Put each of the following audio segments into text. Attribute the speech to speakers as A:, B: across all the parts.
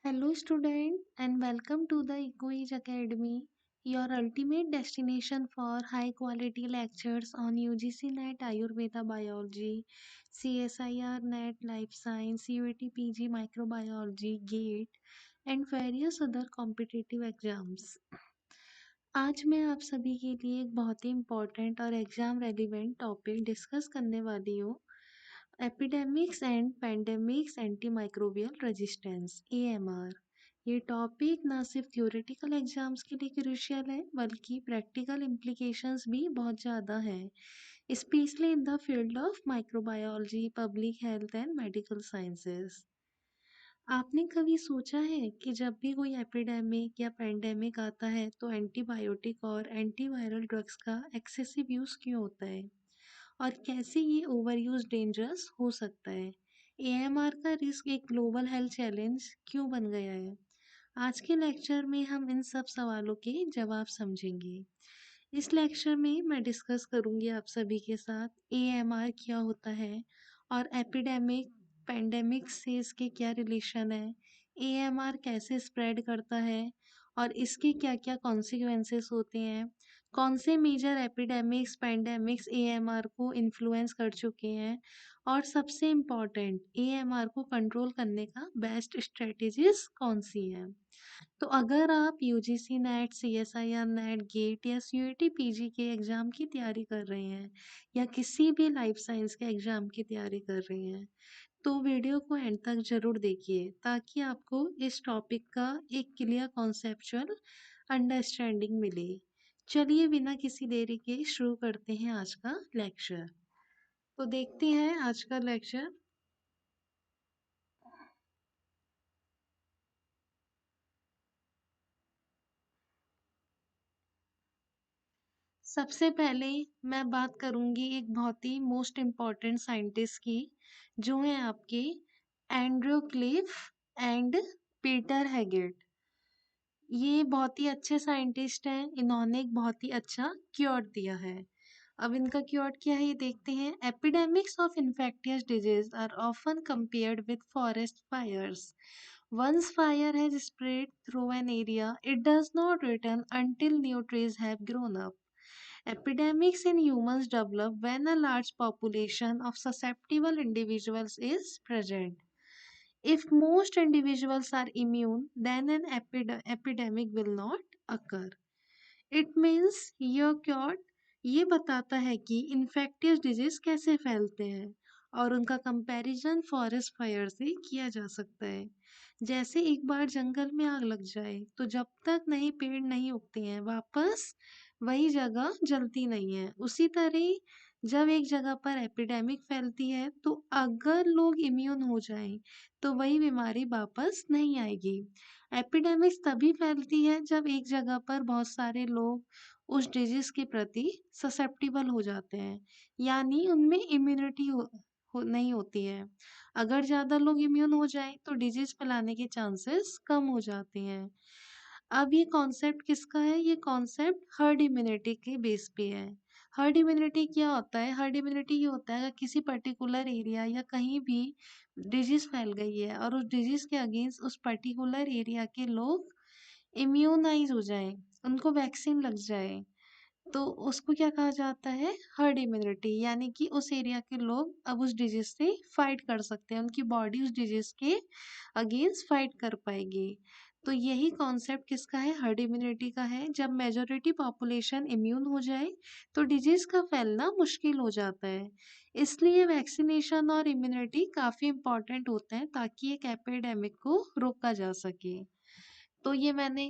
A: Hello, student, and welcome to the EcoEge Academy, your ultimate destination for high quality lectures on UGC NET Ayurveda Biology, CSIR NET Life Science, CUET PG Microbiology, GATE, and various other competitive exams. आज मैं आप सभी के लिए एक बहुत ही important और exam relevant topic discuss करने वाली हूँ। Epidemics and pandemics antimicrobial resistance AMR. ये टॉपिक ना सिर्फ थ्योरेटिकल एग्जाम्स के लिए क्रूशियल है बल्कि प्रैक्टिकल इम्प्लीकेशंस भी बहुत ज़्यादा है, specially in the field of microbiology, public health and medical sciences. आपने कभी सोचा है कि जब भी कोई एपिडेमिक या पेंडेमिक आता है तो एंटीबायोटिक और एंटीवायरल ड्रग्स का एक्सेसिव यूज़ क्यों होता है और कैसे ये ओवर यूज डेंजरस हो सकता है? एएमआर का रिस्क एक ग्लोबल हेल्थ चैलेंज क्यों बन गया है? आज के लेक्चर में हम इन सब सवालों के जवाब समझेंगे। इस लेक्चर में मैं डिस्कस करूंगी आप सभी के साथ एएमआर क्या होता है और एपिडेमिक पेंडेमिक से इसके क्या रिलेशन है, एएमआर कैसे स्प्रेड करता है और इसके क्या क्या कॉन्सिक्वेंसेस होते हैं, कौन से मेजर एपिडेमिक्स पेंडेमिक्स एएमआर को इन्फ्लुएंस कर चुके हैं और सबसे इम्पॉर्टेंट एएमआर को कंट्रोल करने का बेस्ट स्ट्रेटेजीज कौन सी हैं। तो अगर आप UGC NET, CSIR NET, GATE या सीयूईटी पीजी के एग्जाम की तैयारी कर रहे हैं या किसी भी लाइफ साइंस के एग्जाम की तैयारी कर रहे हैं तो वीडियो को एंड तक जरूर देखिए ताकि आपको इस टॉपिक का एक क्लियर कॉन्सेप्चुअल अंडरस्टैंडिंग मिले। चलिए बिना किसी देरी के शुरू करते हैं आज का लेक्चर। तो देखते हैं आज का लेक्चर। सबसे पहले मैं बात करूंगी एक बहुत ही मोस्ट इम्पॉर्टेंट साइंटिस्ट की, जो है आपके Andrew Cliff and Peter Haggett. ये बहुत ही अच्छे साइंटिस्ट हैं, इन्होंने एक बहुत ही अच्छा क्योर दिया है। अब इनका क्योर क्या है ये देखते हैं। Epidemics of infectious disease are often compared with forest fires. Once fire has spread through an area, it does not return until new trees have grown up. Epidemics in humans develop when a large population of susceptible individuals is present. If most individuals are immune, then an epidemic will not occur. It means your cure ये बताता है कि infectious disease कैसे फैलते हैं और उनका comparison forest fire से किया जा सकता है। जैसे एक बार जंगल में आग लग जाए तो जब तक नए पेड़ नहीं उगते हैं वापस वही जगह जलती नहीं है, उसी तरह जब एक जगह पर एपिडेमिक फैलती है तो अगर लोग इम्यून हो जाएं तो वही बीमारी वापस नहीं आएगी। एपिडेमिक्स तभी फैलती है जब एक जगह पर बहुत सारे लोग उस डिजीज के प्रति ससेप्टिबल हो जाते हैं, यानी उनमें इम्यूनिटी नहीं होती है। अगर ज़्यादा लोग इम्यून हो जाएं तो डिजीज फैलाने के चांसेस कम हो जाते हैं। अब ये कॉन्सेप्ट किसका है? ये कॉन्सेप्ट हर्ड इम्यूनिटी के बेस पे है। हर्ड इम्यूनिटी क्या होता है? हर्ड इम्यूनिटी ये होता है अगर किसी पर्टिकुलर एरिया या कहीं भी डिजीज फैल गई है और उस डिजीज के अगेंस्ट उस पर्टिकुलर एरिया के लोग इम्यूनाइज हो जाएं, उनको वैक्सीन लग जाए, तो उसको क्या कहा जाता है? Herd immunity. यानी कि उस एरिया के लोग अब उस डिजीज से फाइट कर सकते हैं, उनकी बॉडी उस डिजीज के अगेंस्ट फाइट कर पाएगी। तो यही कॉन्सेप्ट किसका है? हर्ड इम्यूनिटी का है। जब मेजोरिटी पॉपुलेशन इम्यून हो जाए तो डिजीज का फैलना मुश्किल हो जाता है। इसलिए वैक्सीनेशन और इम्यूनिटी काफ़ी इंपॉर्टेंट होते हैं ताकि एक एपिडेमिक को रोका जा सके। तो ये मैंने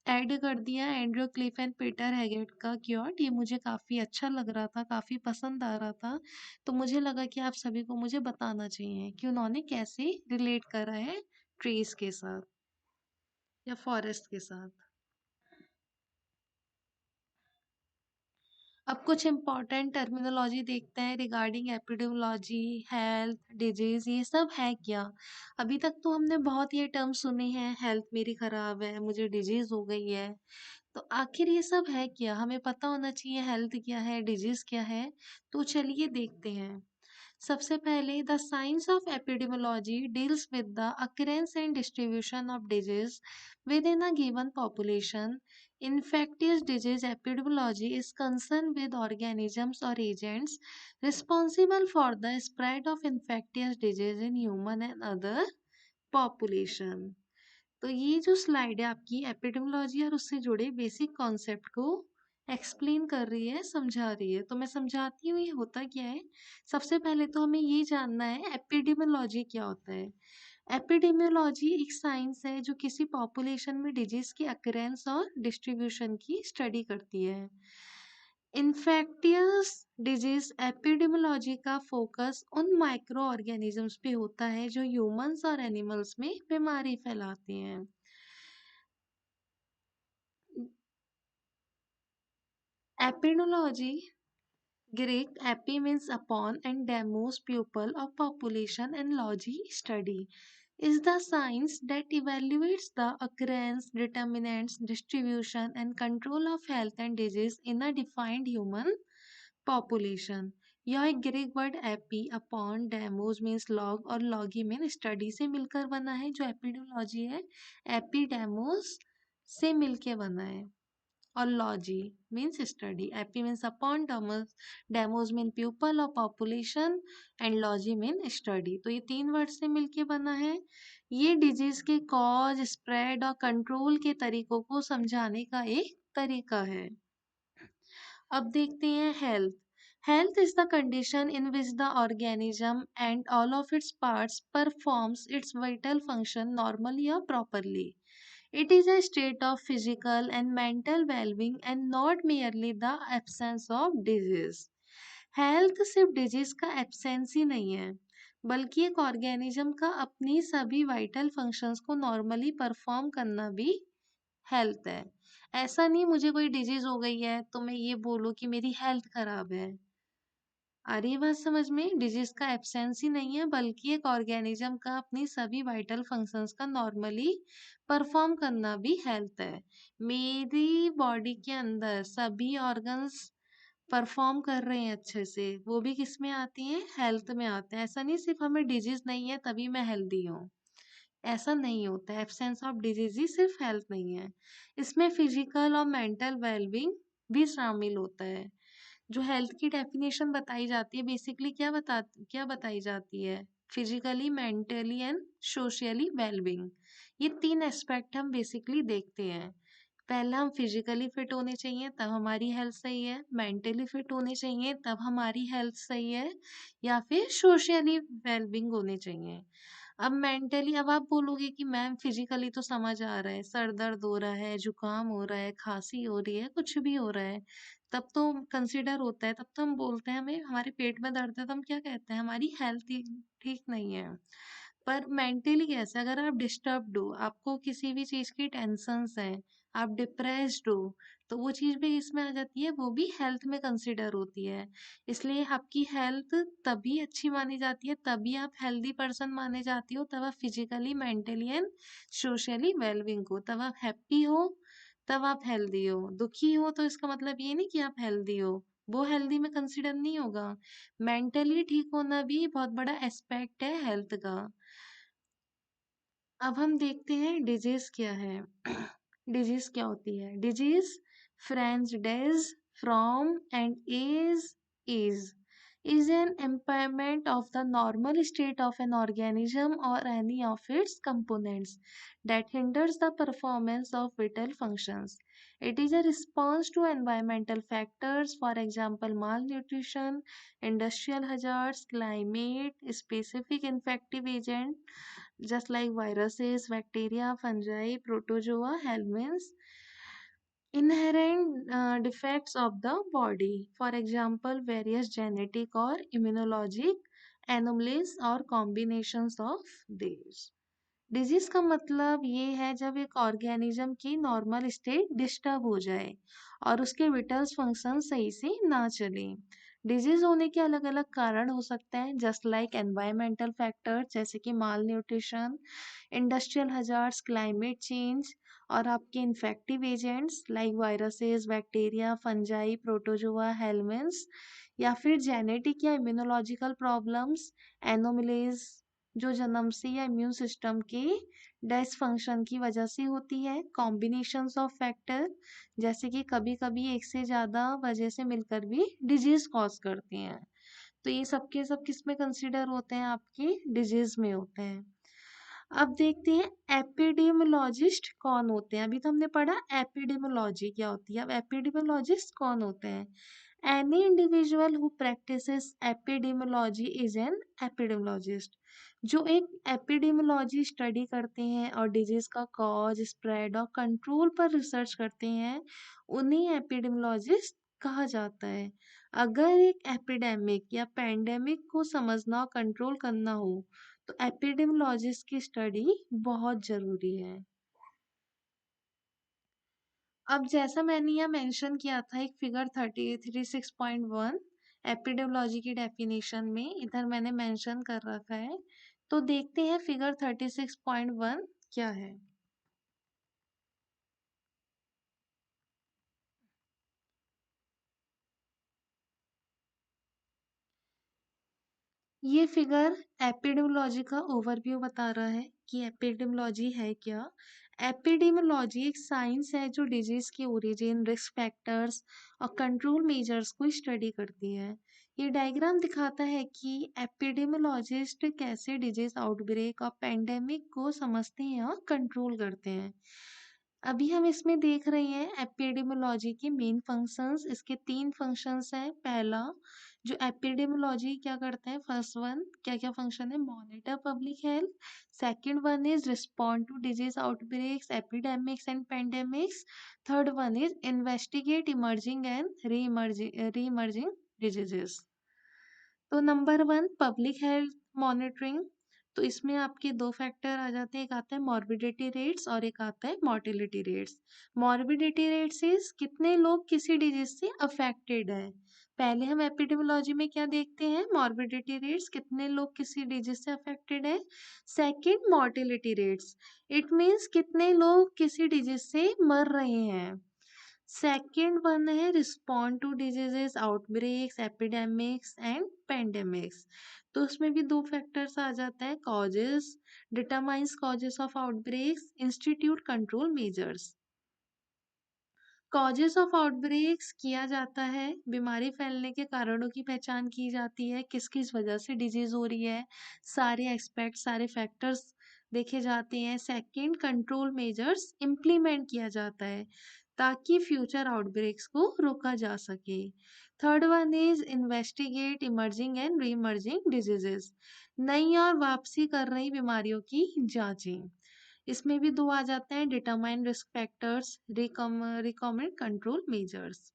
A: ऐड कर दिया Andrew Cliff and Peter Haggett का क्योट। ये मुझे काफ़ी अच्छा लग रहा था, काफ़ी पसंद आ रहा था, तो मुझे लगा कि आप सभी को मुझे बताना चाहिए कि उन्होंने कैसे रिलेट करा है ट्रीज के साथ या फॉरेस्ट के साथ। अब कुछ इम्पॉर्टेंट टर्मिनोलॉजी देखते हैं रिगार्डिंग एपिडेमियोलॉजी, हेल्थ, डिजीज, ये सब है क्या। अभी तक तो हमने बहुत ये टर्म सुने हैं, हेल्थ मेरी खराब है, मुझे डिजीज हो गई है, तो आखिर ये सब है क्या? हमें पता होना चाहिए हेल्थ क्या है, डिजीज क्या है। तो चलिए देखते हैं। सबसे पहले the science of epidemiology deals with the occurrences and distribution of disease with in a given population. Infectious disease epidemiology is concerned with organisms or agents responsible for the spread of infectious disease in human and other population. तो ये जो slide है आपकी epidemiology और उससे जुड़े basic concept को explain कर रही है, समझा रही है. तो मैं समझाती हूँ ये होता क्या है. सबसे पहले तो हमें ये जानना है एपिडेमियोलॉजी क्या होता है. एपिडेमियोलॉजी एक साइंस है जो किसी पॉपुलेशन में डिजीज की अकरेंस और डिस्ट्रीब्यूशन की स्टडी करती है. इन्फेक्टियस डिजीज एपिडेमियोलॉजी का फोकस उन माइक्रो ऑर्गेनिजम्स पे होता है जो ह्यूमंस और एनिमल्स में बीमारी फैलाते हैं. एपिडोलॉजी Greek epi means upon and demos pupil of population and logy study is the science that evaluates the occurrence, determinants, distribution and control of health and disease in a defined human population. यह एक Greek word AP upon demos means log और लॉगी mean study से मिलकर बना है. जो एपिडोलॉजी है एपीडेमोस से मिलके बना है. और logy means study. Epi means upon, demos mean people और population and logy mean study. तो ये तीन वर्ड से मिलके बना है. ये डिजीज के कॉज, स्प्रेड और कंट्रोल के तरीकों को समझाने का एक तरीका है. अब देखते हैं health. Health is the condition in which the organism and all of its parts performs it's vital function normally or properly. It is a state of physical and mental well-being and not merely the absence of disease. Health सिर्फ disease का absence ही नहीं है, बल्कि एक organism का अपनी सभी vital functions को नॉर्मली परफॉर्म करना भी हेल्थ है. ऐसा नहीं मुझे कोई डिजीज हो गई है तो मैं ये बोलूँ कि मेरी हेल्थ खराब है. आ रही है बात समझ में. डिजीज का एब्सेंस ही नहीं है, बल्कि एक ऑर्गेनिज्म का अपनी सभी वाइटल फंक्शंस का नॉर्मली परफॉर्म करना भी हेल्थ है. मेरी बॉडी के अंदर सभी ऑर्गन्स परफॉर्म कर रहे हैं अच्छे से, वो भी किस में आती हैं, हेल्थ में आते हैं. ऐसा नहीं सिर्फ हमें डिजीज नहीं है तभी मैं हेल्दी हूँ, ऐसा नहीं होता है. एब्सेंस ऑफ डिजीज ही सिर्फ हेल्थ नहीं है, इसमें फिजिकल और मेंटल वेलबींग भी शामिल होता है. जो हेल्थ की डेफिनेशन बताई जाती है बेसिकली क्या बताई जाती है, physically, mentally and socially wellbeing. ये तीन एस्पेक्ट हम बेसिकली देखते हैं. पहला हम फिजिकली फिट होने चाहिए तब हमारी हेल्थ सही है, मेंटली फिट होने चाहिए तब हमारी हेल्थ सही है, या फिर सोशली वेलबींग होने चाहिए. अब मेंटली, अब आप बोलोगे कि मैम फिजिकली तो समझ आ रहा है, सर दर्द हो रहा है, जुकाम हो रहा है, खांसी हो रही है, कुछ भी हो रहा है, तब तो कंसिडर होता है, तब तो हम बोलते हैं हमें हमारे पेट में दर्द है तो हम क्या कहते हैं, हमारी हेल्थ ठीक नहीं है. पर मेंटली कैसे, अगर आप डिस्टर्ब्ड हो, आपको किसी भी चीज की टेंशन्स हैं, आप डिप्रेस्ड हो, तो वो चीज भी इसमें आ जाती है, वो भी हेल्थ में कंसिडर होती है. इसलिए आपकी हेल्थ तभी अच्छी मानी जाती है, तभी आप हेल्दी पर्सन माने जाती हो, तब आप physically, mentally and socially wellbeing हो, तब आप हैप्पी हो, तब आप हेल्दी हो. दुखी हो तो इसका मतलब ये नहीं कि आप हेल्दी हो, वो हेल्दी में कंसिडर नहीं होगा. मेंटली ठीक होना भी बहुत बड़ा एस्पेक्ट है हेल्थ का. अब हम देखते हैं डिजीज क्या है. डिजीज क्या होती है. Disease French days from and is an impairment of the normal state of an organism or any of its components that hinders the performance of vital functions. It is a response to environmental factors, for example malnutrition, industrial hazards, climate, specific infective agent just like viruses, bacteria, fungi, protozoa, helminths, inherent defects of the body, for example various genetic or immunologic anomalies or combinations of these. Disease का मतलब ये है जब एक organism की normal state disturb हो जाए और उसके विटल्स फंक्शन सही से ना चले. डिजीज होने के अलग अलग कारण हो सकते हैं, जस्ट लाइक एनवायरमेंटल फैक्टर जैसे कि malnutrition, industrial hazards, climate change, और आपके infective agents like viruses, bacteria, fungi, protozoa, helminths. या फिर जेनेटिक या इम्यूनोलॉजिकल प्रॉब्लम्स, एनोमलीज जो जन्म से या इम्यून सिस्टम के डिसफंक्शन की वजह से होती है, कॉम्बिनेशंस ऑफ फैक्टर जैसे कि कभी कभी एक से ज़्यादा वजह से मिलकर भी डिजीज कॉज करती हैं। तो ये सब के सब किस में कंसिडर होते हैं, आपकी डिजीज में होते हैं। अब देखते हैं एपिडेमियोलॉजिस्ट कौन होते हैं। अभी तो हमने पढ़ा एपिडेमियोलॉजी क्या होती है, अब एपिडेमियोलॉजिस्ट कौन होते हैं। Any individual who practices epidemiology is an epidemiologist. जो एक एपिडेमियोलॉजी स्टडी करते हैं और डिजीज का कॉज, स्प्रेड और कंट्रोल पर रिसर्च करते हैं, उन्हें एपिडेमियोलॉजिस्ट कहा जाता है। अगर एक एपिडेमिक या पैंडेमिक को समझना और कंट्रोल करना हो तो एपिडेमियोलॉजिस्ट की स्टडी बहुत जरूरी है। अब जैसा मैंने यहाँ मेंशन किया था एक फिगर 36.1 एपिडेमियोलॉजी की डेफिनेशन में, इधर मैंने मेंशन कर रखा है। तो देखते हैं फिगर 36.1 क्या है। ये फिगर एपिडेमियोलॉजी का ओवरव्यू बता रहा है कि एपिडेमियोलॉजी है क्या। एपिडेमियोलॉजी एक साइंस है जो डिजीज के ओरिजिन, रिस्क फैक्टर्स और कंट्रोल मेजर्स को स्टडी करती है। ये डायग्राम दिखाता है कि एपिडेमियोलॉजिस्ट कैसे डिजीज आउटब्रेक और पेंडेमिक को समझते हैं और कंट्रोल करते हैं। अभी हम इसमें देख रहे हैं एपिडेमियोलॉजी के मेन फंक्शंस। इसके 3 फंक्शंस हैं। पहला, जो एपिडेमियोलॉजी क्या करते हैं, फर्स्ट वन क्या क्या फंक्शन है, monitor public health. Second one is respond to disease outbreaks, epidemics and pandemics. Third one is investigate emerging and re emerging diseases. तो number one, public health monitoring. तो इसमें आपके दो फैक्टर आ जाते हैं, एक आता है मॉर्बिडिटी रेट्स और एक आता है mortality rates. Morbidity rates is कितने लोग किसी डिजीज से अफेक्टेड है। पहले हम एपिडेमियोलॉजी में क्या देखते हैं, मॉर्बिडिटी रेट्स, कितने लोग किसी डिजीज से अफेक्टेड है। Second, mortality rates, it means कितने लोग किसी डिजीज से मर रहे हैं। सेकेंड वन है respond to diseases, outbreaks, epidemics and pandemics. तो उसमें भी दो फैक्टर्स आ जाता है, causes, determines causes of outbreaks, institute control measures. Causes of outbreaks किया जाता है, बीमारी फैलने के कारणों की पहचान की जाती है, किस किस वजह से डिजीज हो रही है, सारे एक्सपेक्ट, सारे फैक्टर्स देखे जाते हैं। सेकंड, कंट्रोल मेजर्स इम्प्लीमेंट किया जाता है ताकि फ्यूचर आउटब्रेक्स को रोका जा सके। Third one is investigate emerging and re emerging diseases, नई और वापसी कर रही बीमारियों की जांचें। इसमें भी दो आ जाते हैं, determine risk factors, recommend control measures.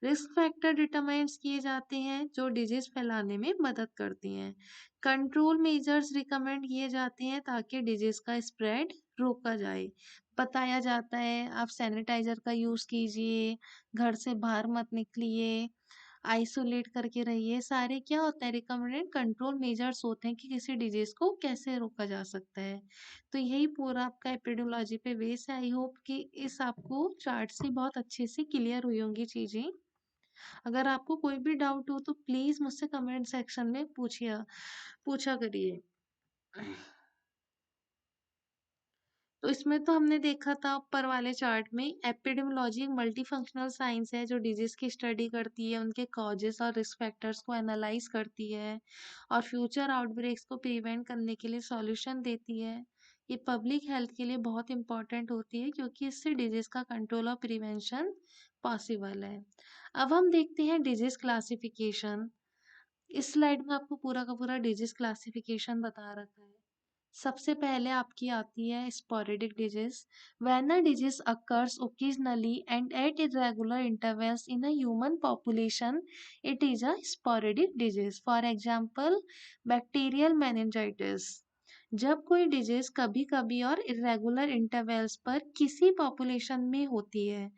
A: Risk factor determines किए जाते हैं जो डिजीज फैलाने में मदद करती हैं। कंट्रोल मेजर्स रिकमेंड किए जाते हैं ताकि डिजीज का स्प्रेड रोका जाए। बताया जाता है आप सैनिटाइजर का यूज कीजिए, घर से बाहर मत निकलिए, आइसोलेट करके रहिए। सारे क्या होता है, रिकमेंडेड कंट्रोल मेजर्स होते हैं कि किसी डिजीज को कैसे रोका जा सकता है। तो यही पूरा आपका एपिडेमियोलॉजी पे बेस है। आई होप कि इस आपको चार्ट से बहुत अच्छे से क्लियर हुई होंगी चीजें। अगर आपको कोई भी डाउट हो तो प्लीज मुझसे कमेंट सेक्शन में पूछा करिए। तो इसमें तो हमने देखा था ऊपर वाले चार्ट में, एपिडेमियोलॉजी एक मल्टी फंक्शनल साइंस है जो डिजीज की स्टडी करती है, उनके कॉजेस और रिस्क फैक्टर्स को एनालाइज करती है और फ्यूचर आउटब्रेक्स को प्रिवेंट करने के लिए सॉल्यूशन देती है। ये पब्लिक हेल्थ के लिए बहुत इंपॉर्टेंट होती है क्योंकि इससे डिजीज का कंट्रोल और प्रिवेंशन पॉसिबल है। अब हम देखते हैं डिजीज क्लासिफिकेशन। इस स्लाइड में आपको पूरा का पूरा डिजीज क्लासिफिकेशन बता रखा है। सबसे पहले आपकी आती है sporadic disease. When a disease occurs occasionally and at irregular intervals in a human population, it is a sporadic disease. For example, bacterial meningitis. जब कोई डिजीज कभी कभी और इरेगुलर इंटरवल्स पर किसी पॉपुलेशन में होती है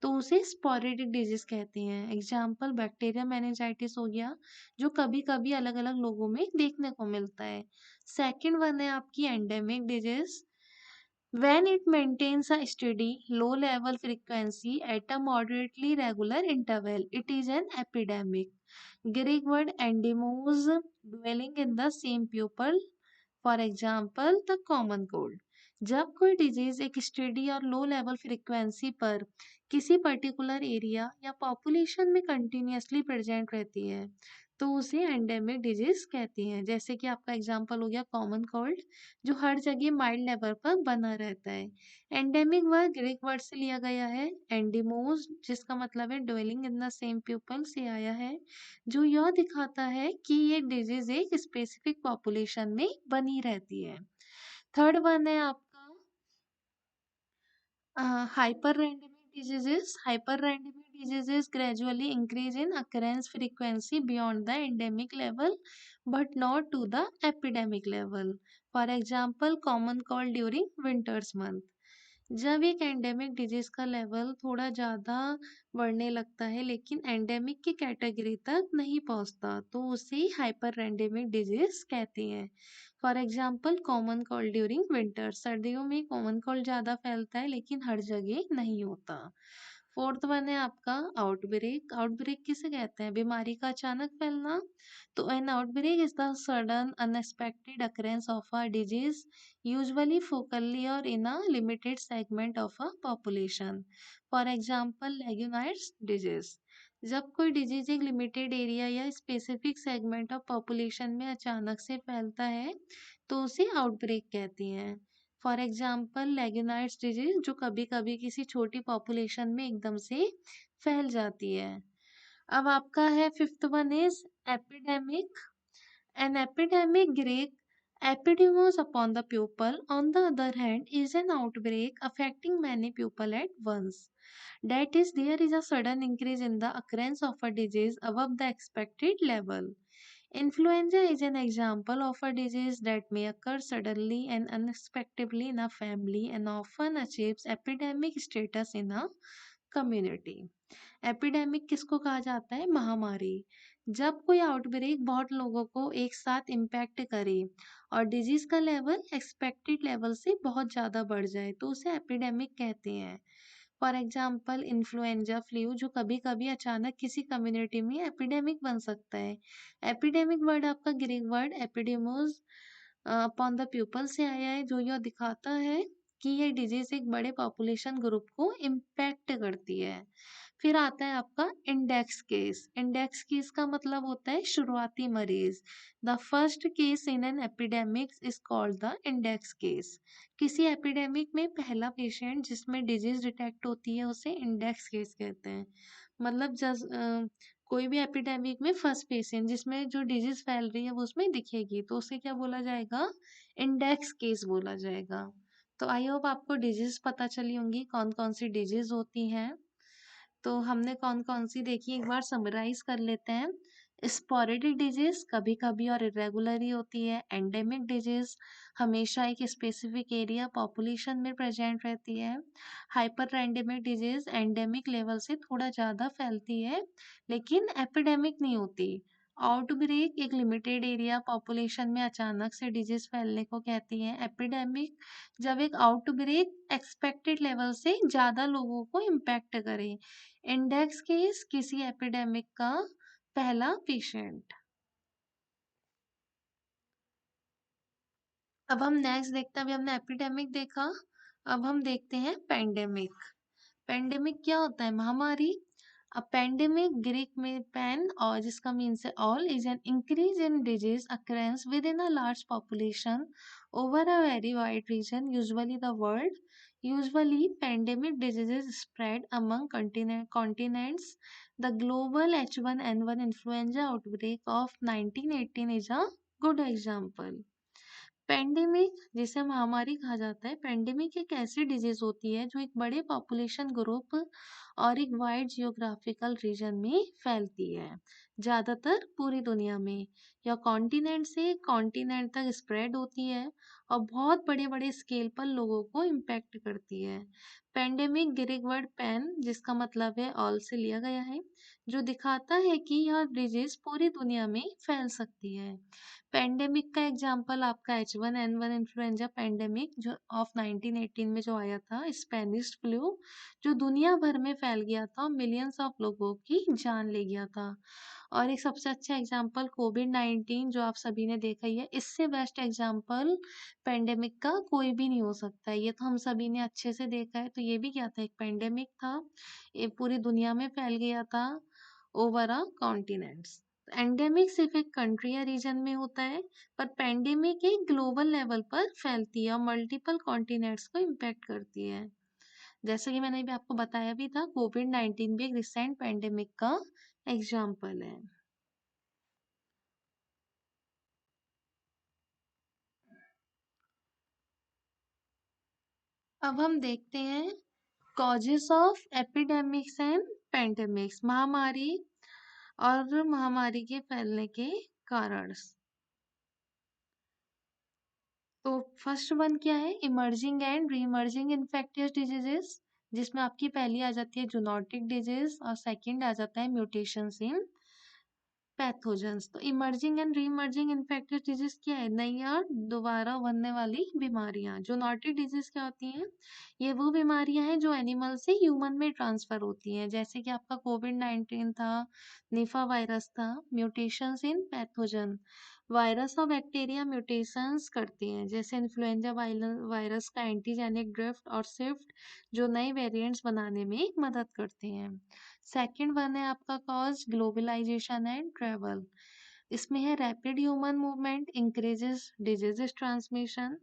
A: तो उसे स्पोरेडिक डिजीज कहते हैं। एग्जाम्पल, बैक्टीरियल मेनिंजाइटिस हो गया जो कभी कभी अलग अलग लोगों में देखने को मिलता है। सेकंड वन है आपकी endemic disease. When it maintains a steady, low level frequency at a moderately regular interval, it is an epidemic. Greek word endemos, dwelling in the same pupil, for example the common cold. जब कोई disease एक steady और low level frequency पर किसी particular area या population में continuously present रहती है तो उसे एंडेमिक डिजीज कहती हैं। जैसे कि आपका एग्जांपल हो गया कॉमन कोल्ड, जो हर जगह माइल्ड लेवल पर बना रहता है। एंडेमिक वर्ड ग्रीक वर्ड से लिया गया है एंडीमोस, जिसका मतलब है dwelling in the same people से आया है, जो यह दिखाता है कि ये डिजीज एक स्पेसिफिक पॉपुलेशन में बनी रहती है। थर्ड वन है आपका hyperendemic diseases. Hyperendemic diseases gradually increase in occurrence frequency beyond the endemic level but not to the epidemic level. For example, common cold during winters month. जब एक endemic disease का level थोड़ा ज़्यादा बढ़ने लगता है लेकिन endemic की कैटेगरी तक नहीं पहुंचता तो उसे हाइपर एंडेमिक डिजीज कहते हैं। For example common cold during winter, सर्दियों में कॉमन कोल्ड ज़्यादा फैलता है लेकिन हर जगह नहीं होता। फोर्थ वन है आपका आउटब्रेक। आउटब्रेक किसे कहते हैं? बीमारी का अचानक फैलना। तो N outbreak is the sudden unexpected occurrence of a disease, usually focally or in a limited segment of a population. For example, Legionnaires disease. जब कोई डिजीज एक लिमिटेड एरिया या स्पेसिफिक सेगमेंट ऑफ पॉपुलेशन में अचानक से फैलता है तो उसे आउटब्रेक कहती हैं। फॉर एग्जाम्पल लेग्यूनाइड्स डिजीज, जो कभी कभी किसी छोटी पॉपुलेशन में एकदम से फैल जाती है। अब आपका है fifth one is epidemic. An epidemic Greek epidemos upon the pupil, on the other hand, is an outbreak affecting many people at once. That is, there is a sudden increase in the occurrence of a disease above the expected level. Influenza is an example of a disease that may occur suddenly and unexpectedly in a family and often achieves epidemic status in a community. Epidemic किसको कहा जाता है? महामारी। जब कोई outbreak बहुत लोगों को एक साथ इम्पैक्ट करे और डिजीज का लेवल एक्सपेक्टेड लेवल से बहुत ज़्यादा बढ़ जाए तो उसे एपिडेमिक कहते हैं। फॉर एग्जाम्पल इन्फ्लुएंजा फ्लू, जो कभी कभी अचानक किसी कम्युनिटी में एपिडेमिक बन सकता है। एपिडेमिक वर्ड आपका Greek word epidemos upon the people से आया है, जो यह दिखाता है कि यह डिजीज एक बड़े पॉपुलेशन ग्रुप को इम्पैक्ट करती है। फिर आता है आपका इंडेक्स केस। इंडेक्स केस का मतलब होता है शुरुआती मरीज। The first case in an epidemic is called the index case. किसी एपिडेमिक में पहला पेशेंट जिसमें डिजीज डिटेक्ट होती है उसे इंडेक्स केस कहते हैं। मतलब कोई भी एपिडेमिक में फर्स्ट पेशेंट जिसमें जो डिजीज फैल रही है वो उसमें दिखेगी तो उसे क्या बोला जाएगा? इंडेक्स केस बोला जाएगा। तो आई होप आपको डिजीज पता चली होंगी कौन कौन सी डिजीज होती हैं। तो हमने कौन कौन सी देखी एक बार समराइज कर लेते हैं। स्पोरेडिक डिजीज कभी कभी और इरेगुलर ही होती है। एंडेमिक डिजीज हमेशा एक स्पेसिफिक एरिया पॉपुलेशन में प्रेजेंट रहती है। Hyper endemic disease endemic level से थोड़ा ज़्यादा फैलती है लेकिन एपिडेमिक नहीं होती। आउटब्रेक एक लिमिटेड एरिया पॉपुलेशन में अचानक से डिजीज फैलने को कहती है। एपिडेमिक जब एक आउटब्रेक एक्सपेक्टेड लेवल से ज़्यादा लोगों को इम्पैक्ट करे। इंडेक्स केस किसी एपिडेमिक का पहला पेशेंट। अब हम नेक्स्ट देखते हैं, अभी हमने एपिडेमिक देखा, अब हम देखते हैं पेंडेमिक। पेंडेमिक क्या होता है? महामारी। A pandemic Greek में pan और जिसका means है all is an increase in disease occurrence within a large population over a very wide region, usually the world. Usually pandemic diseases spread among continents. The global H1N1 influenza outbreak of 1918 is a good example. Pandemic जिसे महामारी कहा जाता है, pandemic एक ऐसी disease होती है जो एक बड़े पॉपुलेशन ग्रुप और एक वाइड जियोग्राफिकल रीजन में फैलती है, ज़्यादातर पूरी दुनिया में। या कॉन्टिनेंट से कॉन्टिनेंट तक स्प्रेड होती है और बहुत बड़े बड़े स्केल पर लोगों को इम्पैक्ट करती है। पेंडेमिक ग्रीक वर्ड पैन जिसका मतलब है ऑल से लिया गया है, जो दिखाता है कि यह डिजीज पूरी दुनिया में फैल सकती है। पेंडेमिक का एग्जाम्पल आपका H1N1 इन्फ्लुएंजा पेंडेमिक जो ऑफ 1918 में जो आया था, स्पेनिश फ्लू, जो दुनिया भर में फैल गया था और मिलियंस ऑफ लोगों की जान ले गया था। और एक सबसे अच्छा एग्जाम्पल कोविड-19 जो आप सभी ने देखा ही है, इससे बेस्ट एग्जाम्पल पेंडेमिक का कोई भी नहीं हो सकता है। ये तो हम सभी ने अच्छे से देखा है। तो ये भी क्या था, एक पेंडेमिक था, ये पूरी दुनिया में फैल गया था ओवर अ कॉन्टिनेंट्स। एंडेमिक सिर्फ एक कंट्री या रीजन में होता है, पर पेंडेमिक एक ग्लोबल लेवल पर फैलती है और मल्टीपल कॉन्टिनेंट्स को इम्पैक्ट करती है। जैसे कि मैंने भी आपको बताया भी था, कोविड-19 भी एक रिसेंट पेंडेमिक का एग्जाम्पल है। अब हम देखते हैं causes of epidemics and pandemics, महामारी और महामारी के फैलने के कारण। तो फर्स्ट वन क्या है, इमर्जिंग एंड रीइमर्जिंग इन्फेक्टियस डिजीजेस, जिसमें आपकी पहली आ जाती है जूनोटिक डिजीज और सेकंड आ जाता है म्यूटेशंस इन पैथोजेंस। तो इमर्जिंग एंड रीइमर्जिंग इन्फेक्टियस डिजीज क्या है, नई और दोबारा बनने वाली बीमारियां। जूनोटिक डिजीज क्या होती हैं, ये वो बीमारियां हैं जो एनिमल से ह्यूमन में ट्रांसफर होती हैं, जैसे कि आपका कोविड-19 था, निफा वायरस था। म्यूटेशंस इन पैथोजन, वायरस और बैक्टीरिया म्यूटेशंस करती हैं, जैसे इन्फ्लुएंजा वायरस का एंटीजेनिक ड्रिफ्ट और शिफ्ट, जो नए वेरिएंट्स बनाने में मदद करते हैं। सेकंड वन है आपका कॉज, ग्लोबलाइजेशन एंड ट्रेवल। इसमें है rapid human movement increases diseases transmission.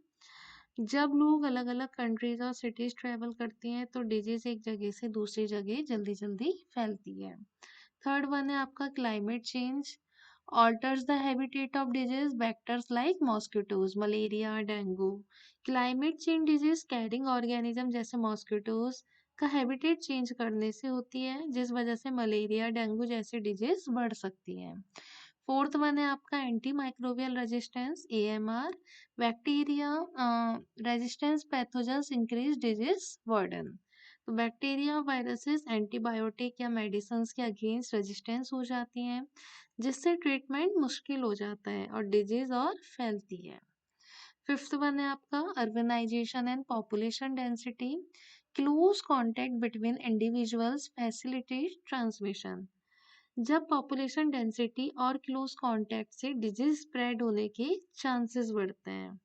A: जब लोग अलग अलग कंट्रीज और सिटीज ट्रेवल करती हैं तो डिजीज एक जगह से दूसरी जगह जल्दी जल्दी फैलती है। थर्ड वन है आपका climate change, alters the habitat of disease vectors like mosquitoes, malaria, dengue. Climate change disease carrying organism जैसे mosquitoes का हैबिटेट चेंज करने से होती है, जिस वजह से मलेरिया डेंगू जैसी डिजीज बढ़ सकती है। फोर्थ वन है आपका anti microbial resistance, AMR, bacteria resistance pathogens increase disease burden. तो बैक्टीरिया वायरसेस एंटीबायोटिक या मेडिसिन के अगेंस्ट रेजिस्टेंस हो जाती हैं, जिससे ट्रीटमेंट मुश्किल हो जाता है और डिजीज और फैलती है। फिफ्थ वन है आपका urbanisation and population density, close contact between individuals facilitate transmission. जब पॉपुलेशन डेंसिटी और क्लोज कॉन्टेक्ट से डिजीज स्प्रेड होने के चांसेस बढ़ते हैं।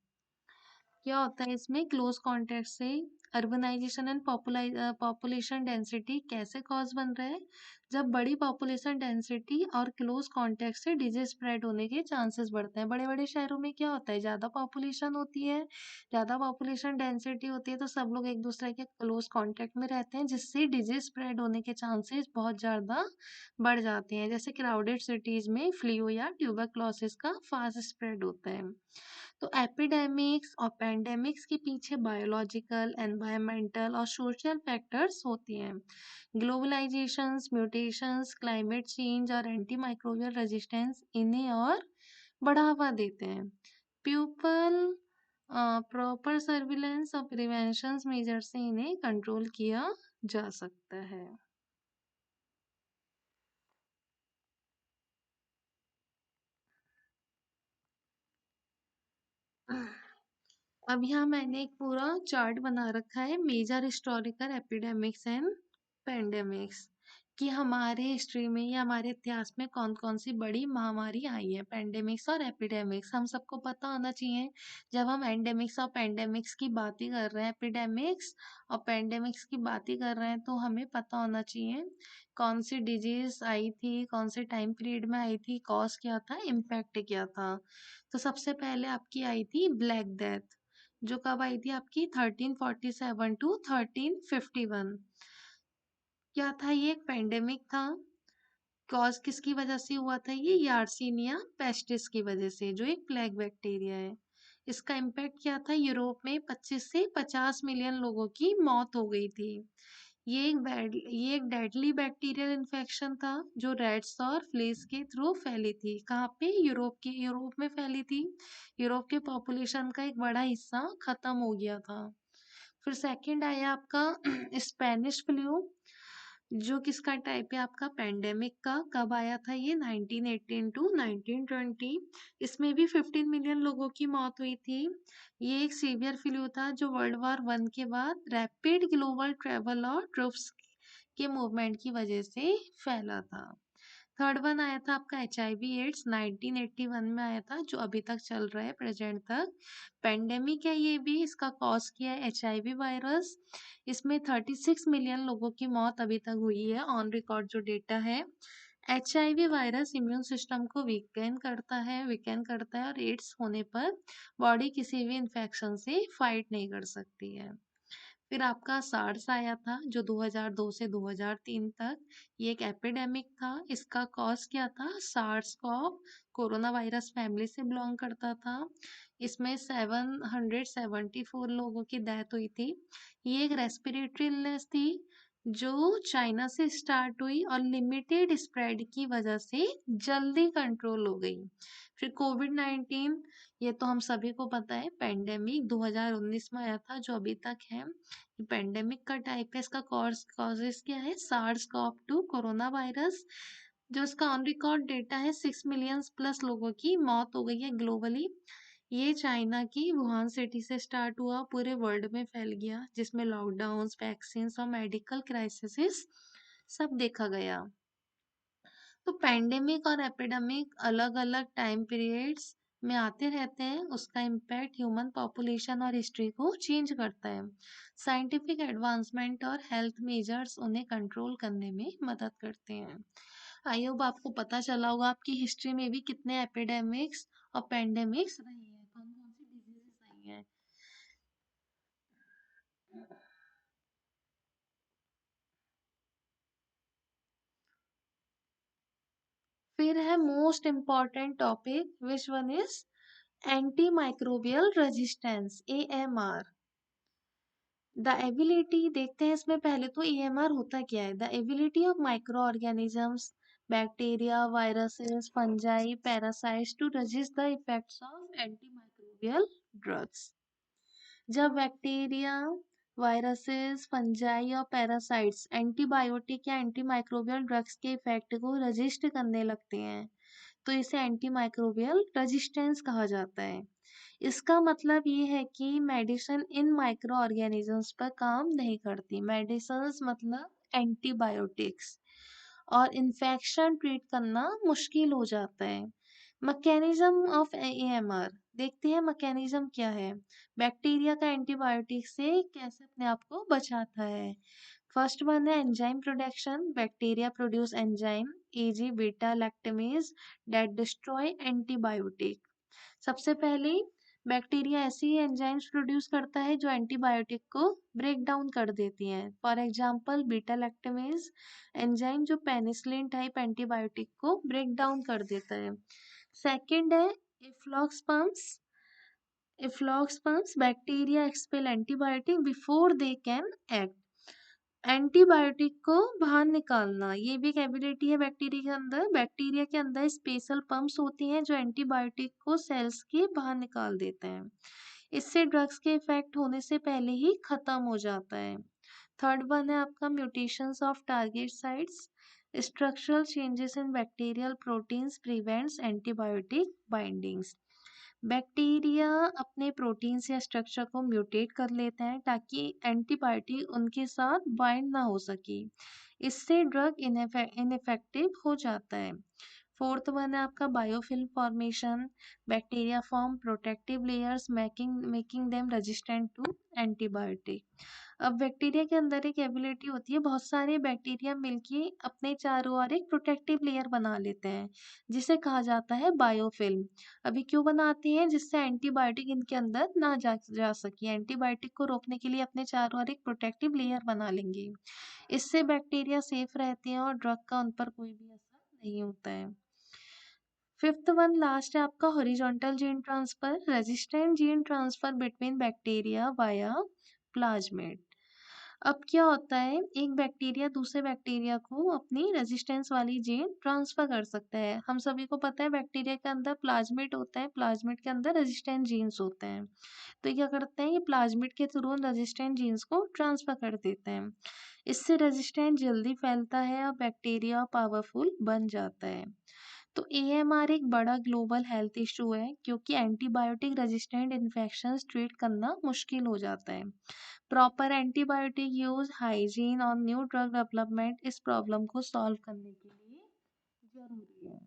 A: क्या होता है इसमें, क्लोज कॉन्टेक्ट से अर्बनाइजेशन एंड पॉपुलेशन डेंसिटी कैसे कॉज बन रहा है, जब बड़ी पॉपुलेशन डेंसिटी और क्लोज कॉन्टेक्ट से डिजीज स्प्रेड होने के चांसेस बढ़ते हैं। बड़े बड़े शहरों में क्या होता है, ज़्यादा पॉपुलेशन होती है, ज़्यादा पॉपुलेशन डेंसिटी होती है, तो सब लोग एक दूसरे के क्लोज कॉन्टेक्ट में रहते हैं, जिससे डिजीज स्प्रेड होने के चांसेस बहुत ज़्यादा बढ़ जाते हैं। जैसे क्राउडेड सिटीज़ में फ्लू या ट्यूबरक्लोसिस का फास्ट स्प्रेड होता है। तो एपिडेमिक्स और पेंडेमिक्स के पीछे बायोलॉजिकल, एनवायरमेंटल और सोशल फैक्टर्स होती हैं। ग्लोबलाइजेशंस, म्यूटेशंस, क्लाइमेट चेंज और एंटी माइक्रोबियल रेजिस्टेंस इन्हें और बढ़ावा देते हैं। पीपल प्रॉपर सर्विलेंस और प्रिवेंशन मेजर से इन्हें कंट्रोल किया जा सकता है। अब यहाँ मैंने एक पूरा चार्ट बना रखा है, major historical epidemics and pandemics, कि हमारे हिस्ट्री में या हमारे इतिहास में कौन कौन सी बड़ी महामारी आई है, पेंडेमिक्स और एपिडेमिक्स हम सबको पता होना चाहिए। जब हम एंडेमिक्स और पेंडेमिक्स की बात ही कर रहे हैं, एपिडेमिक्स और पेंडेमिक्स की बात ही कर रहे हैं, तो हमें पता होना चाहिए कौन सी डिजीज आई थी, कौन से टाइम पीरियड में आई थी, कॉज क्या था, इम्पैक्ट क्या था। तो सबसे पहले आपकी आई थी ब्लैक डेथ, जो कब आई थी आपकी 1347 टू 1351। क्या था ये, एक पेंडेमिक था। कॉज किसकी वजह से हुआ था ये, यार्सीनिया पेस्टिस की वजह से, जो एक प्लेग बैक्टीरिया है। इसका इम्पैक्ट क्या था, यूरोप में 25 से 50 मिलियन लोगों की मौत हो गई थी। ये एक डेडली बैक्टीरियल इन्फेक्शन था, जो रेट्स और फ्लीज के थ्रू फैली थी। कहाँ पे, यूरोप में फैली थी। यूरोप के पॉपुलेशन का एक बड़ा हिस्सा खत्म हो गया था। फिर सेकंड आया आपका स्पेनिश फ्लू, जो किसका टाइप है आपका, पेंडेमिक का। कब आया था ये, 1918 टू 1920। इसमें भी 15 मिलियन लोगों की मौत हुई थी। ये एक सीवियर फ्लू था, जो वर्ल्ड वॉर वन के बाद रैपिड ग्लोबल ट्रेवल और ट्रूप्स के मूवमेंट की वजह से फैला था। थर्ड वन आया था आपका HIV एड्स 1981 में आया था, जो अभी तक चल रहा है प्रेजेंट तक। पेंडेमिक है ये भी, इसका कॉज किया है HIV वायरस। इसमें 36 मिलियन लोगों की मौत अभी तक हुई है ऑन रिकॉर्ड जो डेटा है। HIV वायरस इम्यून सिस्टम को वीकेन करता है और एड्स होने पर बॉडी किसी भी इन्फेक्शन से फाइट नहीं कर सकती है। फिर आपका सार्स आया था जो 2002 से 2003 तक, ये एक एपिडेमिक था। इसका कॉज क्या था? सार्स कॉव कोरोना वायरस फैमिली से बिलोंग करता था। इसमें 774 लोगों की डेथ हुई थी। ये एक रेस्पिरेटरी इलनेस थी जो चाइना से स्टार्ट हुई और लिमिटेड स्प्रेड की वजह से जल्दी कंट्रोल हो गई। फिर कोविड-19, ये तो हम सभी को पता है, पेंडेमिक 2019 में आया था जो अभी तक है। पेंडेमिक का टाइप है, इसका कॉजेस क्या है? सार्स कॉव 2 कोरोना वायरस, जो इसका ऑन रिकॉर्ड डेटा है 6 मिलियन प्लस लोगों की मौत हो गई है ग्लोबली। ये चाइना की वुहान सिटी से स्टार्ट हुआ, पूरे वर्ल्ड में फैल गया, जिसमें लॉकडाउन्स, वैक्सीन और मेडिकल क्राइसिस सब देखा गया। तो पेंडेमिक और एपिडेमिक अलग अलग टाइम पीरियड्स में आते रहते हैं, उसका इम्पैक्ट ह्यूमन पॉपुलेशन और हिस्ट्री को चेंज करता है। साइंटिफिक एडवांसमेंट और हेल्थ मेजर्स उन्हें कंट्रोल करने में मदद करते हैं। आई होप आपको पता चला होगा आपकी हिस्ट्री में भी कितने एपिडेमिक्स और पेंडेमिक्स रहे हैं, कौन कौन सी डिजीजेस आई हैं। फिर है most important topic, which one is anti microbial resistance, AMR। The ability देखते हैं इसमें, पहले तो EMR होता क्या है? The ability of micro organisms, bacteria, viruses, fungi, parasites to resist the effects of anti microbial drugs. जब बैक्टीरिया, वायरसेस, फंजाई और पैरासाइट्स एंटीबायोटिक या एंटी माइक्रोबियल ड्रग्स के इफेक्ट को रजिस्ट करने लगते हैं, तो इसे एंटी माइक्रोबियल रेजिस्टेंस कहा जाता है। इसका मतलब ये है कि मेडिसिन इन माइक्रो ऑर्गेनिजम्स पर काम नहीं करती। मेडिसिन मतलब एंटीबायोटिक्स, और इन्फेक्शन ट्रीट करना मुश्किल हो जाता है। मैकेनिज्म ऑफ AMR देखते हैं, मैकेनिज्म क्या है? बैक्टीरिया का एंटीबायोटिक से कैसे अपने आप को बचाता है। फर्स्ट वन है enzyme production, bacteria produce enzyme AG beta lactamase that destroy antibiotic. सबसे पहले बैक्टीरिया ऐसी एंजाइम्स प्रोड्यूस करता है जो एंटीबायोटिक को ब्रेक डाउन कर देती हैं। For example beta lactamase enzyme जो पेनिसिलिन टाइप एंटीबायोटिक को ब्रेक डाउन कर देता है। सेकंड है efflux pumps. Efflux pumps bacteria expel antibiotic before they can act. Antibiotic को बाहर निकालना, ये भी एक एबिलिटी है बैक्टीरिया के अंदर। बैक्टीरिया के अंदर स्पेशल पंप्स होती हैं जो एंटीबायोटिक को सेल्स के बाहर निकाल देते हैं। इससे ड्रग्स के इफेक्ट होने से पहले ही खत्म हो जाता है। थर्ड वन है आपका mutations of target sites. Structural changes in bacterial proteins prevents antibiotic bindings. Bacteria अपने प्रोटीन्स या स्ट्रक्चर को म्यूटेट कर लेते हैं ताकि एंटीबायोटिक उनके साथ बाइंड ना हो सके। इससे ड्रग इनइफेक्टिव हो जाता है। फोर्थ वन है आपका biofilm formation. Bacteria form protective layers making them resistant to antibiotic. अब बैक्टीरिया के अंदर एक एबिलिटी होती है, बहुत सारे बैक्टीरिया मिलके अपने चारों ओर एक प्रोटेक्टिव लेयर बना लेते हैं, जिसे कहा जाता है बायोफिल्म। अभी क्यों बनाते हैं? जिससे एंटीबायोटिक इनके अंदर ना जा सके। एंटीबायोटिक को रोकने के लिए अपने चारों ओर एक प्रोटेक्टिव लेयर बना लेंगे। इससे बैक्टीरिया सेफ रहते हैं और ड्रग का उन पर कोई भी असर नहीं होता है। फिफ्थ वन लास्ट है आपका horizontal gene transfer, resistant gene transfer between bacteria via plasmid. अब क्या होता है, एक बैक्टीरिया दूसरे बैक्टीरिया को अपनी रेजिस्टेंस वाली जीन ट्रांसफर कर सकता है। हम सभी को पता है बैक्टीरिया के अंदर प्लाज्मिड होता है, प्लाज्मिड के अंदर रेजिस्टेंट जीन्स होते हैं। तो ये क्या करते हैं, ये प्लाज्मिड के थ्रू रेजिस्टेंट जीन्स को ट्रांसफर कर देते हैं। इससे रेजिस्टेंट जल्दी फैलता है और बैक्टीरिया पावरफुल बन जाता है। तो एएमआर एक बड़ा ग्लोबल हेल्थ इशू है क्योंकि एंटीबायोटिक रेजिस्टेंट इन्फेक्शंस ट्रीट करना मुश्किल हो जाता है। प्रॉपर एंटीबायोटिक यूज, हाइजीन और न्यू ड्रग डेवलपमेंट इस प्रॉब्लम को सॉल्व करने के लिए जरूरी है।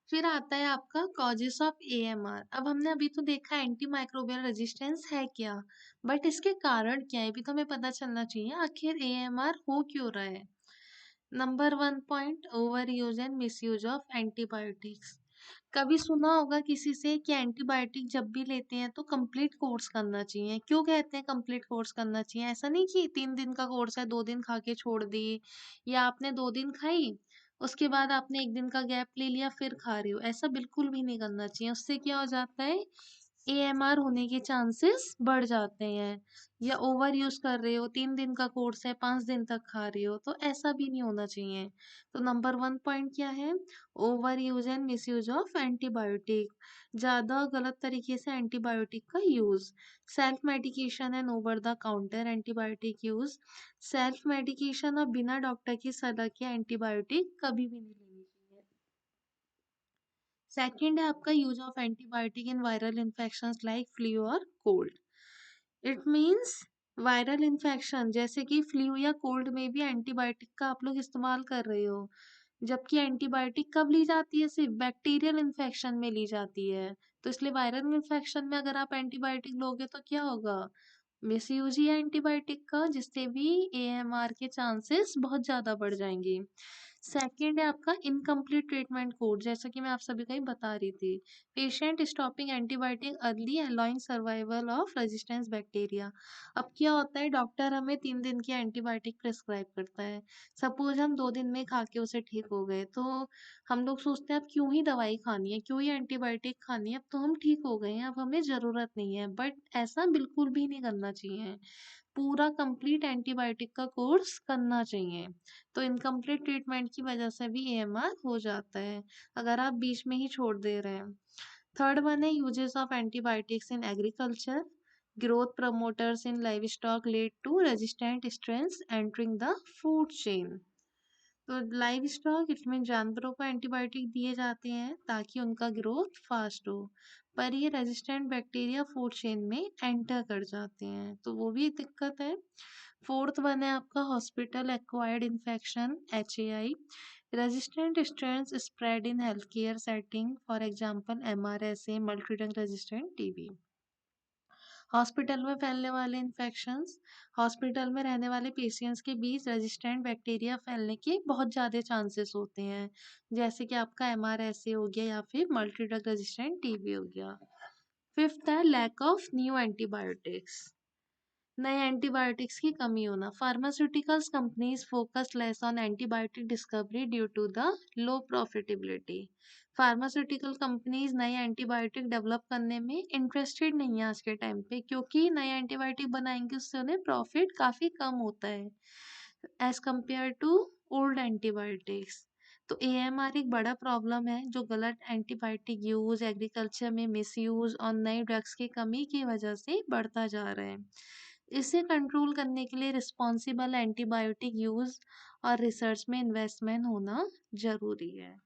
A: फिर आता है आपका कॉजेस ऑफ एएमआर। अब हमने अभी तो देखा एंटी माइक्रोबियल रेजिस्टेंस है क्या, बट इसके कारण क्या है भी तो हमें पता चलना चाहिए, आखिर एएमआर हो क्यों रहा है। Number 1 point, over use and miss use of antibiotics. कभी सुना होगा किसी से कि एंटीबायोटिक जब भी लेते हैं तो कंप्लीट कोर्स करना चाहिए। क्यों कहते हैं कंप्लीट कोर्स करना चाहिए? ऐसा नहीं कि 3 दिन का कोर्स है 2 दिन खा के छोड़ दी, या आपने 2 दिन खाई उसके बाद आपने 1 दिन का गैप ले लिया फिर खा रहे हो, ऐसा बिल्कुल भी नहीं करना चाहिए। उससे क्या हो जाता है, एएमआर होने के चांसेस बढ़ जाते हैं। या ओवर यूज कर रहे हो, 3 दिन का कोर्स है 5 दिन तक खा रहे हो, तो ऐसा भी नहीं होना चाहिए। तो नंबर 1 पॉइंट क्या है, over use and miss use of antibiotic. ज्यादा गलत तरीके से एंटीबायोटिक का use. Self medication and over the counter antibiotic use. Self medication और बिना डॉक्टर की सलाह के एंटीबायोटिक कभी भी नहीं लेनी चाहिए। सेकंड है आपका use of antibiotic in viral infections like flu और cold. It means viral infection जैसे कि फ्लू या कोल्ड में भी एंटीबायोटिक का आप लोग इस्तेमाल कर रहे हो, जबकि एंटीबायोटिक कब ली जाती है, सिर्फ बैक्टीरियल इन्फेक्शन में ली जाती है। तो इसलिए वायरल इन्फेक्शन में अगर आप एंटीबायोटिक लोगे तो क्या होगा, मिसयूज ही है एंटीबायोटिक का, जिससे भी एएमआर के चांसेस बहुत ज़्यादा बढ़ जाएंगे। सेकंड है आपका इनकम्प्लीट ट्रीटमेंट कोड, जैसा कि मैं आप सभी को ही बता रही थी। Patient stopping antibiotic early allowing survival of resistance bacteria. अब क्या होता है, डॉक्टर हमें 3 दिन की एंटीबायोटिक प्रिस्क्राइब करता है। सपोज हम 2 दिन में खा के उसे ठीक हो गए, तो हम लोग सोचते हैं अब क्यों ही दवाई खानी है, क्यों ही एंटीबायोटिक खानी है, अब तो हम ठीक हो गए हैं, अब हमें ज़रूरत नहीं है। बट ऐसा बिल्कुल भी नहीं करना चाहिए, पूरा कंप्लीट एंटीबायोटिक का कोर्स करना चाहिए। तो इनकम्प्लीट ट्रीटमेंट की वजह से भी एएमआर हो जाता है, अगर आप बीच में ही छोड़ दे रहे हैं। थर्ड वन है uses of antibiotics in agriculture. Growth promoters in livestock lead to resistant strains entering the food chain. तो लाइव स्टॉक इसमें जानवरों को एंटीबायोटिक दिए जाते हैं ताकि उनका ग्रोथ फास्ट हो, पर ये रेजिस्टेंट बैक्टीरिया फूड चेन में एंटर कर जाते हैं, तो वो भी दिक्कत है। फोर्थ वन है आपका hospital acquired infection, HAI। Resistant strains spread in health care setting, for example MRSA, multi drug resistant TB। Hospital में फैलने वाले इन्फेक्शंस, हॉस्पिटल में रहने वाले पेशेंट्स के बीच रेजिस्टेंट बैक्टीरिया फैलने के बहुत ज़्यादा चांसेस होते हैं, जैसे कि आपका MRSA हो गया या फिर मल्टी ड्रग रेजिस्टेंट TB हो गया। फिफ्थ है लैक ऑफ न्यू एंटीबायोटिक्स, नए एंटीबायोटिक्स की कमी होना। Pharmaceuticals companies focus less on antibiotic discovery due to the low profitability. Pharmaceutical companies नए एंटीबायोटिक डेवलप करने में इंटरेस्टेड नहीं है आज के टाइम पे, क्योंकि नए एंटीबायोटिक बनाएंगे उससे उन्हें प्रॉफिट काफ़ी कम होता है as compare to old antibiotics. तो एएमआर एक बड़ा प्रॉब्लम है जो गलत एंटीबायोटिक यूज, एग्रीकल्चर में मिसयूज और नए ड्रग्स की कमी की वजह से बढ़ता जा रहा है। इसे कंट्रोल करने के लिए रिस्पॉन्सिबल एंटीबायोटिक यूज और रिसर्च में इन्वेस्टमेंट होना जरूरी है।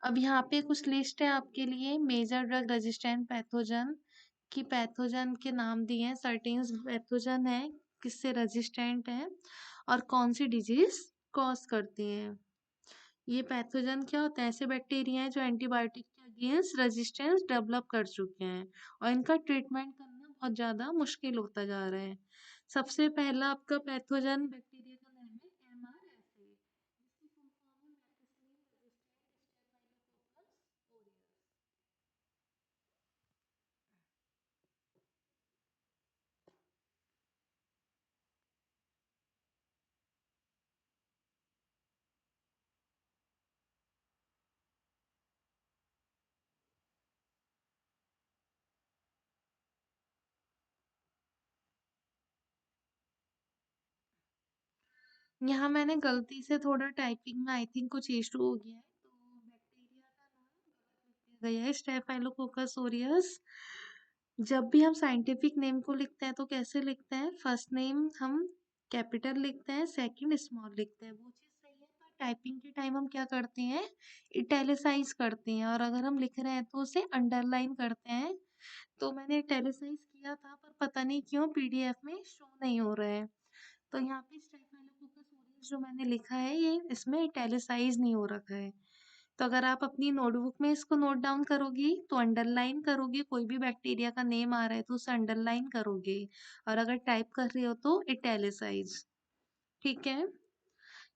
A: अब यहाँ पे कुछ लिस्ट है आपके लिए, मेजर ड्रग रेजिस्टेंट पैथोजन की पैथोजन के नाम दिए हैं, सर्टेन पैथोजन है किससे रेजिस्टेंट है और कौन सी डिजीज कॉज करती हैं। ये पैथोजन क्या होता है, ऐसे बैक्टीरिया हैं जो एंटीबायोटिक के अगेंस्ट रेजिस्टेंस डेवलप कर चुके हैं और इनका ट्रीटमेंट करना बहुत ज़्यादा मुश्किल होता जा रहा है। सबसे पहला आपका पैथोजन बैक्टीरिया का नाम है MRSA, जिसकी फुल फॉर्म है मैथिसिलिन रेजिस्टेंट स्टेफाइलोकोकस ऑरियस। यहाँ मैंने गलती से थोड़ा टाइपिंग में आई थिंक कुछ इशू हो गया है, तो बैक्टीरिया का नाम गलत लिख दिया गया है, स्टेफाइलोकोकस ओरियस। जब भी हम साइंटिफिक नेम को लिखते हैं तो कैसे लिखते हैं? फर्स्ट नेम हम कैपिटल लिखते हैं, सेकंड स्मॉल लिखते हैं, वो चीज़ सही है। पर टाइपिंग के टाइम हम क्या करते हैं? इटैलिसाइज करते हैं, और अगर हम लिख रहे हैं तो उसे अंडरलाइन करते हैं। तो मैंने इटैलिसाइज किया था, पर पता नहीं क्यों पीडीएफ में शो नहीं हो रहा है। तो यहाँ पे स्टेफाइलोकोकस ऑरियस जो मैंने लिखा है, ये इसमें इटैलिसाइज नहीं हो रखा है। तो अगर आप अपनी नोटबुक में इसको नोट डाउन करोगी तो अंडरलाइन करोगे, कोई भी बैक्टीरिया का नेम आ रहा है तो उसे अंडरलाइन करोगे, और अगर टाइप कर रही हो तो इटैलिसाइज। ठीक है,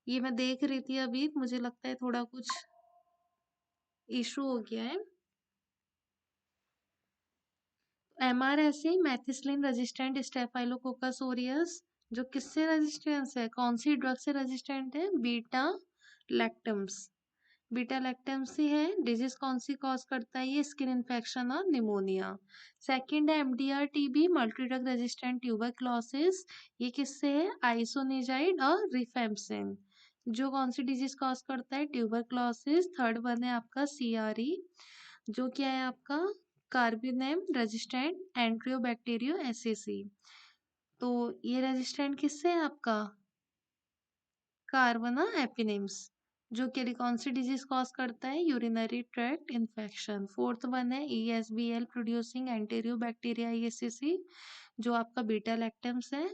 A: ये मैं देख रही थी अभी, मुझे लगता है थोड़ा कुछ इशू हो गया है। एमआरएसए मैथिस्लिन रेजिस्टेंट स्टेफाइलोकोकस ओरियस, जो किससे रेजिस्टेंस है, कौन सी ड्रग से रेजिस्टेंट है? Beta lactams. बीटा लैक्टम्स ही है। डिजीज कौन सी कॉज करता है? ये स्किन इन्फेक्शन और निमोनिया। सेकंड है MDR TB, multi drug resistant tuberculosis. ये किससे है? आइसोनिजाइड और रिफेम्पसिन, जो कौन सी डिजीज कॉज करता है? ट्यूबरक्लोसिस। थर्ड वन है आपका सीआरई, जो क्या है आपका? कार्बिनेम रेजिस्टेंट एंट्रियोबैक्टीरियो एसएसी। तो ये रेजिस्टेंट किससे है आपका? कार्बना एपिनेम्स, जो कि कौन सी डिजीज कॉज करता है? Urinary tract infection. Fourth one है ईएसबीएल प्रोड्यूसिंग एंटेरियो बैक्टीरिया ईएससीसी, जो आपका बीटा लैक्टम्स है,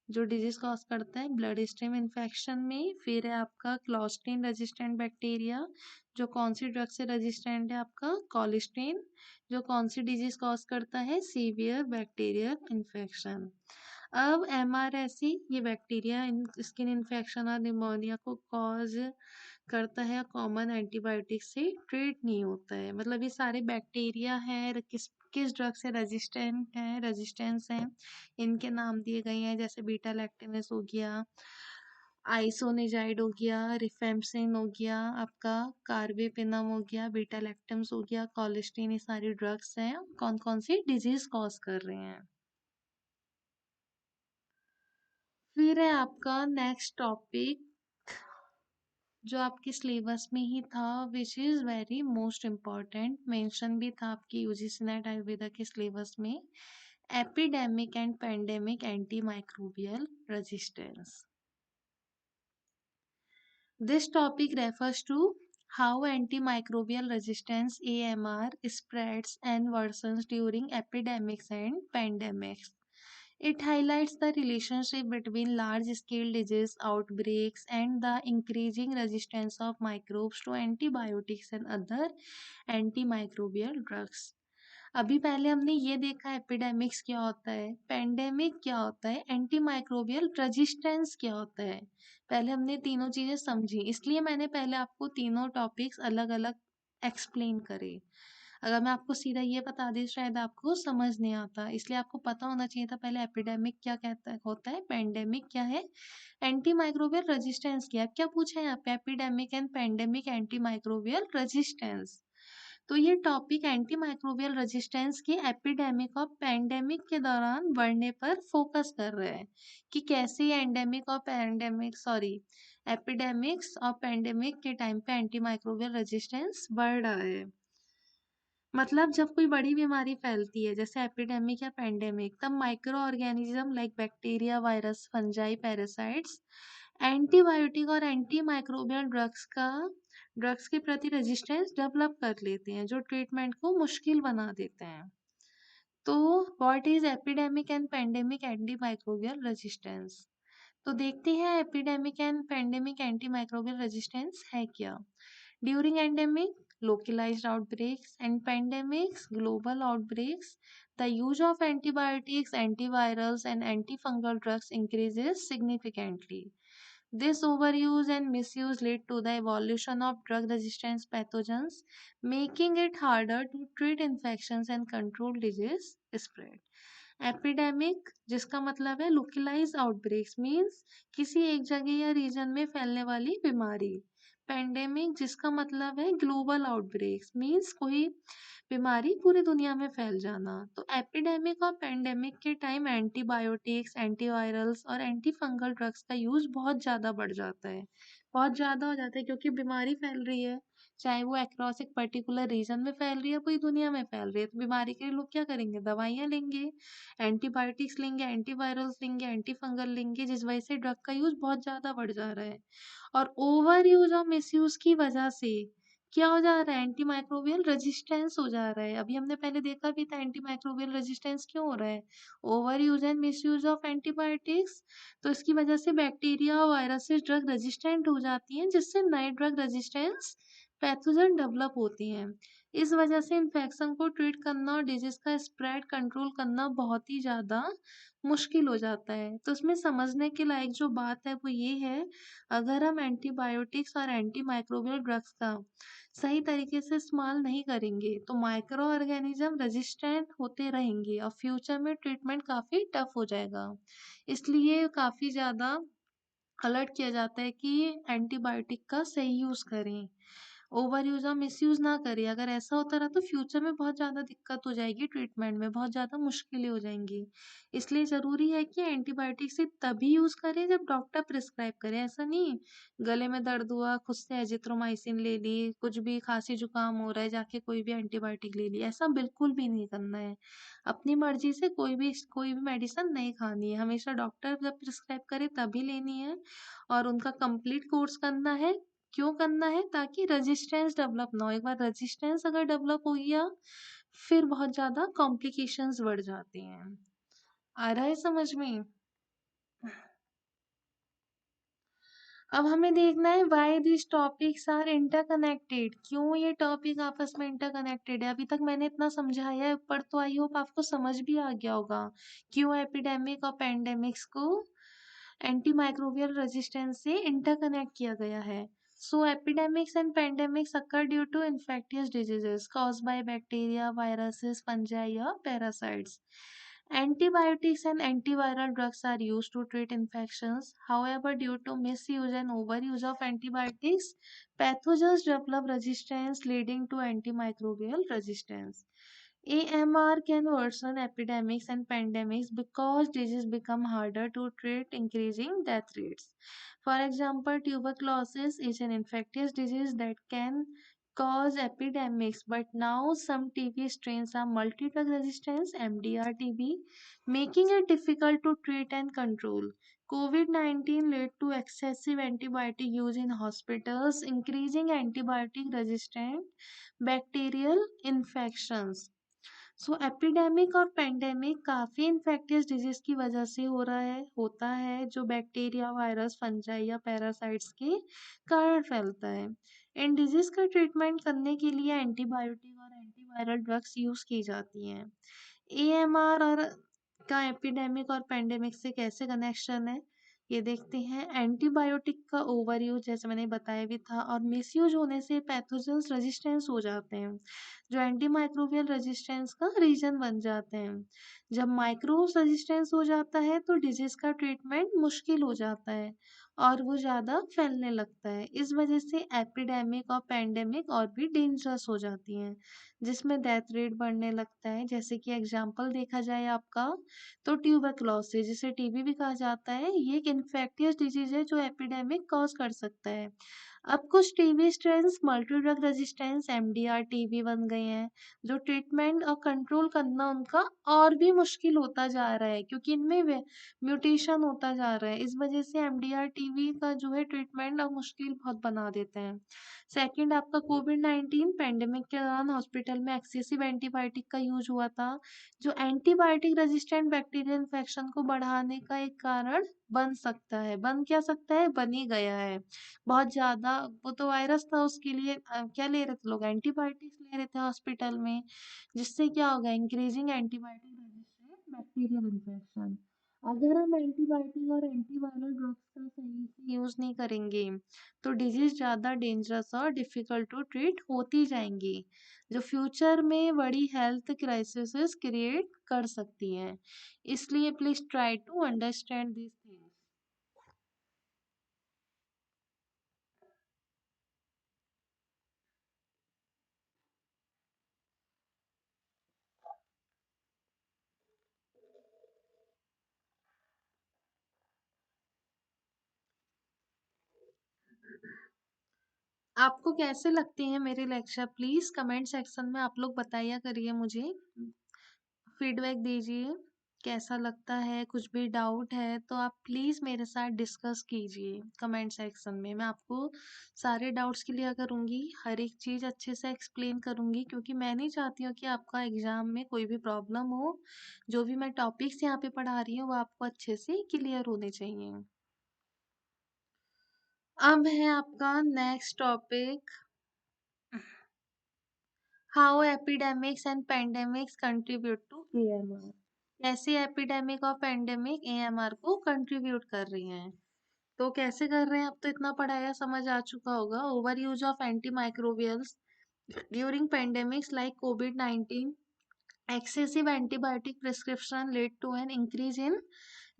A: जो डिजीज कॉज करता है ब्लड स्ट्रीम इन्फेक्शन में। फिर है आपका क्लॉस्ट्रीन रेजिस्टेंट बैक्टीरिया, जो कौन सी ड्रग से रेजिस्टेंट है? आपका कॉलिस्ट्रीन, जो कौन सी डिजीज कॉज करता है? Severe bacterial infection. अब एमआरएसई, ये बैक्टीरिया स्किन इन्फेक्शन और निमोनिया को कॉज करता है, कॉमन एंटीबायोटिक से ट्रीट नहीं होता है। मतलब ये सारे बैक्टीरिया हैं, किस किस ड्रग से रेजिस्टेंस है, इनके नाम दिए गए हैं, जैसे बीटा लैक्टिनस हो गया, आइसोनिजाइड हो गया, रिफेम्पसिन हो गया, आपका कार्बेपेनम हो गया, बीटा लैक्टम्स हो गया, कॉलिस्टीन, ये सारी ड्रग्स हैं, कौन कौन सी डिजीज कॉज कर रहे हैं। फिर है आपका नेक्स्ट टॉपिक, जो आपके सिलेबस में ही था, which is very most important, mention भी था आपकी यूजीसी नेट आयुर्वेदा के सिलेबस में, epidemic and pandemic anti microbial resistance. This topic refers to how antimicrobial resistance AMR spreads and worsens during epidemics and pandemics. It highlights the relationship between large-scale disease outbreaks and the increasing resistance of microbes to antibiotics and other antimicrobial drugs. अभी पहले हमने ये देखा epidemics क्या होता है, pandemic क्या होता है, एंटी माइक्रोबियल रेजिस्टेंस क्या होता है। पहले हमने तीनों चीजें समझी, इसलिए मैंने पहले आपको तीनों टॉपिक्स अलग अलग एक्सप्लेन करे। अगर मैं आपको सीधा ये बता दी शायद आपको समझ नहीं आता, इसलिए आपको पता होना चाहिए था पहले एपिडेमिक क्या कहता है होता है, पेंडेमिक क्या है, एंटी माइक्रोबियल रेजिस्टेंस क्या है। क्या पूछा है यहाँ पे? Epidemic and pandemic anti microbial resistance. तो ये टॉपिक एंटी माइक्रोबियल रेजिस्टेंस की एपिडेमिक और पेंडेमिक के दौरान बढ़ने पर फोकस कर रहे हैं, कि कैसे एंडेमिक और पेंडेमिक एपिडेमिक्स और पेंडेमिक के टाइम पे एंटी माइक्रोबियल रेजिस्टेंस बढ़ रहा है। मतलब जब कोई बड़ी बीमारी फैलती है जैसे एपिडेमिक या पेंडेमिक, तब micro organism like bacteria, virus, fungi, parasites antibiotic और एंटी माइक्रोबियल ड्रग्स के प्रति रेजिस्टेंस डेवलप कर लेते हैं, जो ट्रीटमेंट को मुश्किल बना देते हैं। तो what is epidemic and pandemic anti microbial resistance? तो देखते हैं epidemic and pandemic anti microbial resistance है क्या। During endemic, localized outbreaks, and pandemics, global outbreaks, the use of antibiotics, antivirals, and antifungal drugs increases significantly. This overuse and misuse lead to the evolution of drug-resistant pathogens, making it harder to treat infections and control disease spread. Epidemic, जिसका मतलब है localise outbreaks, means किसी एक जगह या reason में फैलने वाली बीमारी। पेंडेमिक जिसका मतलब है ग्लोबल आउटब्रेक्स मीन्स कोई बीमारी पूरी दुनिया में फैल जाना। तो एपिडेमिक और पेंडेमिक के टाइम एंटीबायोटिक्स, एंटीवायरल्स और एंटी फंगल ड्रग्स का यूज बहुत ज़्यादा बढ़ जाता है, बहुत ज़्यादा हो जाता है, क्योंकि बीमारी फैल रही है, चाहे वो अक्रॉस एक पर्टिकुलर रीजन में फैल रही है, पूरी दुनिया में फैल रही है। तो बीमारी के लिए लोग क्या करेंगे? दवाइयाँ लेंगे, एंटीबायोटिक्स लेंगे, एंटीवायरल्स लेंगे, एंटी फंगल लेंगे, जिस वजह से ड्रग का यूज बहुत ज़्यादा बढ़ जा रहा है। और ओवर यूज और मिसयूज की वजह से क्या हो जा रहा है? एंटी माइक्रोबियल रेजिस्टेंस हो जा रहा है। अभी हमने पहले देखा भी था एंटी माइक्रोबियल रेजिस्टेंस क्यों हो रहा है? Over use and miss use of antibiotics. तो इसकी वजह से बैक्टीरिया और वायरसेस ड्रग रेजिस्टेंट हो जाती हैं, जिससे नए ड्रग रेजिस्टेंस पैथोजन डेवलप होती हैं। इस वजह से इन्फेक्शन को ट्रीट करना और डिजीज का स्प्रेड कंट्रोल करना बहुत ही ज़्यादा मुश्किल हो जाता है। तो इसमें समझने के लायक जो बात है वो ये है, अगर हम एंटीबायोटिक्स और एंटी माइक्रोबियल ड्रग्स का सही तरीके से इस्तेमाल नहीं करेंगे तो माइक्रो ऑर्गेनिज्म रेजिस्टेंट होते रहेंगे और फ्यूचर में ट्रीटमेंट काफ़ी टफ हो जाएगा। इसलिए काफ़ी ज़्यादा अलर्ट किया जाता है कि एंटीबायोटिक का सही यूज़ करें, ओवर यूज़ और मिसयूज़ ना करें। अगर ऐसा होता रहा तो फ्यूचर में बहुत ज़्यादा दिक्कत हो जाएगी, ट्रीटमेंट में बहुत ज़्यादा मुश्किलें हो जाएंगी। इसलिए ज़रूरी है कि एंटीबायोटिक सिर्फ तभी यूज़ करें जब डॉक्टर प्रिस्क्राइब करे। ऐसा नहीं गले में दर्द हुआ, खुद से एजिथ्रोमाइसिन ले ली, कुछ भी खांसी जुकाम हो रहा है जाके कोई भी एंटीबायोटिक ले ली, ऐसा बिल्कुल भी नहीं करना है। अपनी मर्जी से कोई भी मेडिसिन नहीं खानी है, हमेशा डॉक्टर जब प्रिस्क्राइब करे तभी लेनी है और उनका कंप्लीट कोर्स करना है। क्यों करना है? ताकि रेजिस्टेंस डेवलप ना हो। एक बार रेजिस्टेंस अगर डेवलप हो गया फिर बहुत ज़्यादा कॉम्प्लिकेशंस बढ़ जाते हैं। आ रहा है समझ में? अब हमें देखना है why this topics are interconnected, क्यों ये टॉपिक आपस में इंटरकनेक्टेड है। अभी तक मैंने इतना समझाया है ऊपर, तो आई होप आपको समझ भी आ गया होगा क्यों एपिडेमिक और पेंडेमिक्स को एंटी माइक्रोबियल रेजिस्टेंस से इंटरकनेक्ट किया गया है। So epidemics and pandemics occur due to infectious diseases caused by bacteria, viruses, fungi or parasites. Antibiotics and antiviral drugs are used to treat infections. However, due to misuse and overuse of antibiotics, pathogens develop resistance leading to antimicrobial resistance. AMR can worsen epidemics and pandemics because diseases become harder to treat, increasing death rates. For example, tuberculosis is an infectious disease that can cause epidemics, but now some TB strains are multi-drug resistant (MDR-TB), making it difficult to treat and control. COVID-19 led to excessive antibiotic use in hospitals, increasing antibiotic resistant bacterial infections. So epidemic और pandemic काफ़ी infectious disease की वजह से होता है, जो bacteria, virus, fungi या parasites के कारण फैलता है। इन डिजीज का ट्रीटमेंट करने के लिए एंटीबायोटिक और एंटीवायरल ड्रग्स यूज़ की जाती हैं। एएमआर और का एपिडेमिक और पेंडेमिक से कैसे कनेक्शन है, ये देखते हैं। एंटीबायोटिक का ओवर यूज, जैसे मैंने बताया भी था, और मिसयूज होने से पैथोजेंस रेजिस्टेंस हो जाते हैं, जो एंटी माइक्रोबियल रेजिस्टेंस का रीजन बन जाते हैं। जब माइक्रोब्स रेजिस्टेंस हो जाता है तो डिजीज का ट्रीटमेंट मुश्किल हो जाता है और वो ज़्यादा फैलने लगता है। इस वजह से एपिडेमिक और पेंडेमिक और भी डेंजरस हो जाती हैं, जिसमें डेथ रेट बढ़ने लगता है। जैसे कि एग्जाम्पल देखा जाए आपका, तो ट्यूबरक्लोसिस, जिसे टीबी भी कहा जाता है, ये एक इन्फेक्टियस डिजीज है जो एपिडेमिक कॉज कर सकता है। अब कुछ TB strains multi drug resistance MDR TB बन गए हैं, जो ट्रीटमेंट और कंट्रोल करना उनका और भी मुश्किल होता जा रहा है, क्योंकि इनमें म्यूटेशन होता जा रहा है। इस वजह से एमडीआर टीबी का जो है ट्रीटमेंट और मुश्किल बहुत बना देते हैं। सेकंड, आपका कोविड-19 पेंडेमिक के दौरान हॉस्पिटल में एक्सेसिव एंटीबायोटिक का यूज हुआ था, जो एंटीबायोटिक रेजिस्टेंट बैक्टीरियल इन्फेक्शन को बढ़ाने का एक कारण बन सकता है। बन क्या सकता है? बन ही गया है। बहुत ज़्यादा, वो तो वायरस था, उसके लिए क्या ले रहे थे लोग? एंटीबायोटिक्स ले रहे थे हॉस्पिटल में, जिससे क्या होगा? Increasing antibiotic resistant bacterial infection. अगर हम एंटीबायोटिक और एंटीवायरल ड्रग्स का सही से यूज़ नहीं करेंगे तो डिजीज ज़्यादा डेंजरस और डिफ़िकल्ट टू ट्रीट होती जाएंगी, जो फ्यूचर में बड़ी हेल्थ क्राइसिस क्रिएट कर सकती हैं। इसलिए please try to understand this things. आपको कैसे लगते हैं मेरे लेक्चर? प्लीज कमेंट सेक्शन में आप लोग बताया करिए मुझे, फीडबैक दीजिए कैसा लगता है। कुछ भी डाउट है तो आप प्लीज मेरे साथ डिस्कस कीजिए कमेंट सेक्शन में। मैं आपको सारे डाउट्स क्लियर करूंगी, हर एक चीज अच्छे से एक्सप्लेन करूंगी, क्योंकि मैं नहीं चाहती हूँ कि आपका एग्जाम में कोई भी प्रॉब्लम हो। जो भी मैं टॉपिक्स यहाँ पे पढ़ा रही हूँ वो आपको अच्छे से क्लियर होने चाहिए। अब है आपका next topic, how epidemics and pandemics contribute to AMR. कैसे एपिडेमिक और पेंडेमिक एएमआर को कंट्रीब्यूट कर रही हैं। तो कैसे कर रहे हैं, अब तो इतना पढ़ाया समझ आ चुका होगा। Over use of anti microbials during pandemics like Covid 19, excessive antibiotic prescription led to an increase in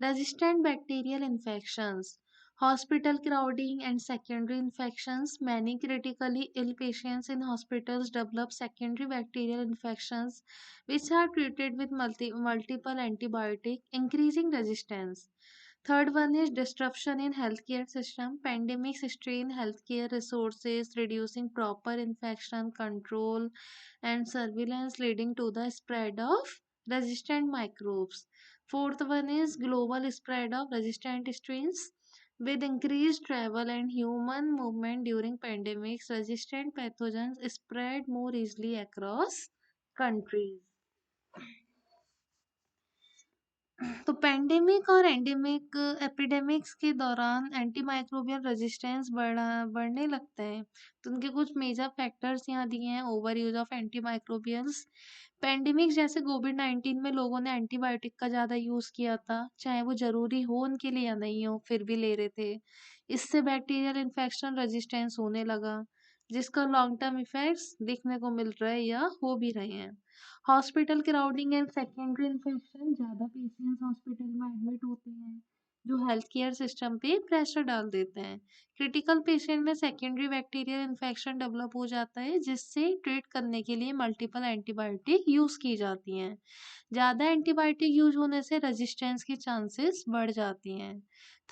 A: resistant bacterial infections, hospital crowding, and secondary infections. Many critically ill patients in hospitals develop secondary bacterial infections, which are treated with multiple antibiotic, increasing resistance. Third one is disruption in healthcare system. Pandemics strain healthcare resources, reducing proper infection control and surveillance, leading to the spread of resistant microbes. Fourth one is global spread of resistant strains. With increased travel and human movement during pandemics, resistant pathogens spread more easily across countries. तो pandemic और endemic epidemics के दौरान antimicrobial resistance बढ़ने लगता है। तो उनके कुछ मेजर फैक्टर्स यहाँ दिए हैं। Over use of antimicrobials, pandemic जैसे कोविड 19 में लोगों ने एंटीबायोटिक का ज़्यादा यूज़ किया था, चाहे वो ज़रूरी हो उनके लिए या नहीं हो, फिर भी ले रहे थे। इससे बैक्टीरियल इन्फेक्शन रेजिस्टेंस होने लगा, जिसका लॉन्ग टर्म इफेक्ट्स दिखने को मिल रहा है या हो भी रहे हैं। Hospital crowding and secondary infection, ज़्यादा पेशेंट्स हॉस्पिटल में एडमिट होते हैं, जो हेल्थ केयर सिस्टम पे प्रेशर डाल देते हैं। क्रिटिकल पेशेंट में सेकेंडरी बैक्टीरियल इन्फेक्शन डेवलप हो जाता है, जिससे ट्रीट करने के लिए मल्टीपल एंटीबायोटिक यूज़ की जाती हैं। ज़्यादा एंटीबायोटिक यूज होने से रेजिस्टेंस की चांसेस बढ़ जाती हैं।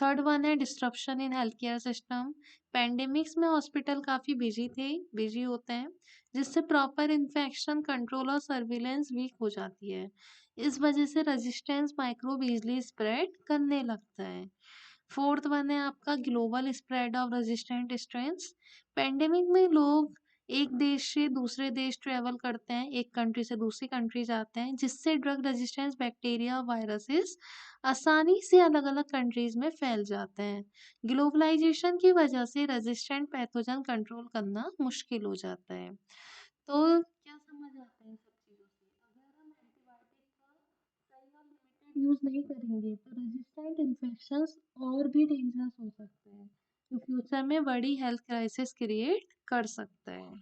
A: थर्ड वन है disruption in health care system. Pandemics में हॉस्पिटल काफ़ी बिजी होते हैं, जिससे प्रॉपर इन्फेक्शन कंट्रोल और सर्विलेंस वीक हो जाती है। इस वजह से रेजिस्टेंस माइक्रोब इजली स्प्रेड करने लगता है। फोर्थ वन है आपका global spread of resistant strains. Pandemic में लोग एक देश से दूसरे देश ट्रेवल करते हैं, एक कंट्री से दूसरी कंट्री जाते हैं, जिससे ड्रग रेजिस्टेंस बैक्टीरिया वायरसेस आसानी से अलग अलग कंट्रीज में फैल जाते हैं। ग्लोबलाइजेशन की वजह से रेजिस्टेंट पैथोजन कंट्रोल करना मुश्किल हो जाता है। तो क्या समझ आता है इन सब चीज़ों से? अगर हम एंटीबायोटिक का सही और लिमिटेड यूज़ नहीं करेंगे तो रेजिस्टेंट इन्फेक्शंस और भी डेंजरस हो सकते हैं, जो फ्यूचर में बड़ी हेल्थ क्राइसिस क्रिएट कर सकता है।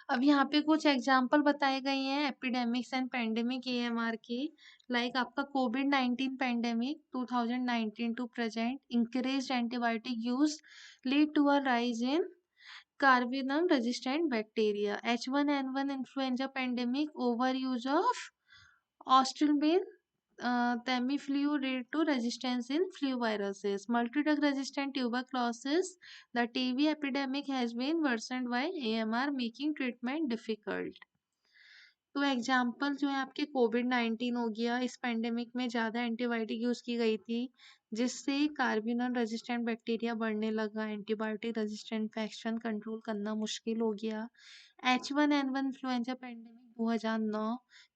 A: अब यहाँ पे कुछ एग्जाम्पल बताए गए हैं एपिडेमिक्स एंड पेंडेमिक एएमआर के। लाइक आपका COVID 19 pandemic 2019 to present increase antibiotic use lead to a rise in carbapenem resistant bacteria. H1N1 influenza pandemic, over use of ऑस्ट्रेलबेन Tamiflu lead to resistance in flu viruses. Multi-drug resistant tuberculosis. The TB epidemic has been worsened by AMR, making treatment difficult. तो example जो है आपके Covid 19 हो गया, इस pandemic में ज़्यादा एंटीबायोटिक यूज़ की गई थी, जिससे कार्बिनोन रेजिस्टेंट बैक्टीरिया बढ़ने लगा, एंटीबायोटिक रेजिस्टेंट इन्फेक्शन कंट्रोल करना मुश्किल हो गया। H1N1 influenza pandemic 2009,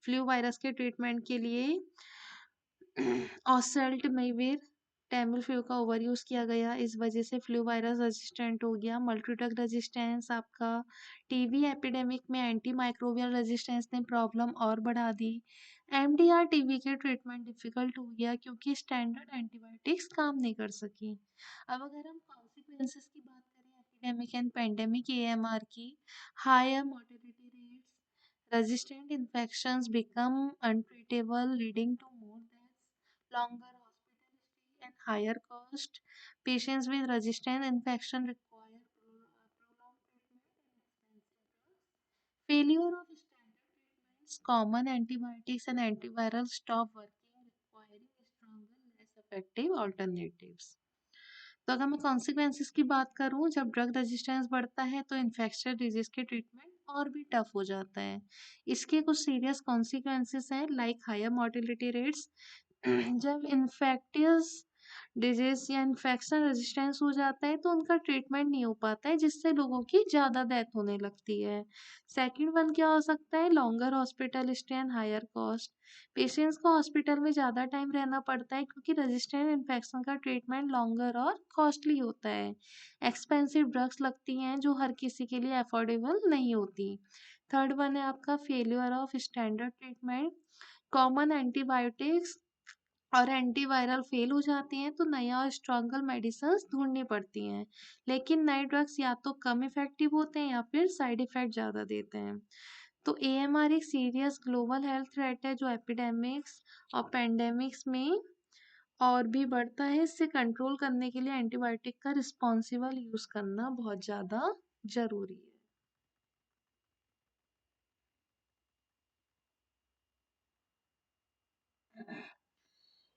A: flu virus के ट्रीटमेंट के लिए ऑसेल्टमेविर टेमिफ्लू का ओवर यूज किया गया, इस वजह से फ्लू वायरस रेजिस्टेंट हो गया। मल्टीड्रग रेजिस्टेंस आपका टीबी एपिडेमिक में एंटी माइक्रोबियल रेजिस्टेंस ने प्रॉब्लम और बढ़ा दी। एमडीआर टीबी के ट्रीटमेंट डिफिकल्ट हो गया, क्योंकि स्टैंडर्ड एंटीबायोटिक्स काम नहीं कर सकी। अब अगर हम कॉन्सिक्वेंसेस की बात करें एपिडेमिक एंड पेंडेमिक एएमआर की, higher mortality rates, resistant infections become untreatable, leading to more deaths, longer hospital stay, and higher cost. Patients with resistant infection require prolonged treatment and expensive drugs. Failure of standard treatments, common antibiotics and antivirals stop working, requiring stronger, less effective alternatives. तो अगर मैं consequences की बात करूं, जब drug resistance बढ़ता है तो इन्फेक्शियस डिजीज के ट्रीटमेंट और भी टफ हो जाता है। इसके कुछ सीरियस कॉन्सिक्वेंसेस हैं लाइक हायर मोर्टेलिटी रेट्स। जब इन्फेक्टियस डिजीज या इन्फेक्शन रेजिस्टेंस हो जाता है तो उनका ट्रीटमेंट नहीं हो पाता है, जिससे लोगों की ज़्यादा डेथ होने लगती है। सेकंड वन क्या हो सकता है, longer hospital stay and higher cost. Patients को हॉस्पिटल में ज़्यादा टाइम रहना पड़ता है क्योंकि रेजिस्टेंट इन्फेक्शन का ट्रीटमेंट लॉन्गर और कॉस्टली होता है। एक्सपेंसिव ड्रग्स लगती हैं जो हर किसी के लिए अफोर्डेबल नहीं होती। थर्ड वन है आपका failure of standard treatment. Common antibiotics और एंटीवायरल फेल हो जाती हैं तो नया और स्ट्रॉन्गर मेडिसिन ढूंढनी पड़ती हैं। लेकिन नए ड्रग्स या तो कम इफेक्टिव होते हैं या फिर साइड इफेक्ट ज़्यादा देते हैं। तो एएमआर एक सीरियस ग्लोबल हेल्थ थ्रेट है जो एपिडेमिक्स और पेंडेमिक्स में और भी बढ़ता है। इससे कंट्रोल करने के लिए एंटीबायोटिक का रिस्पॉन्सिबल यूज़ करना बहुत ज़्यादा ज़रूरी है।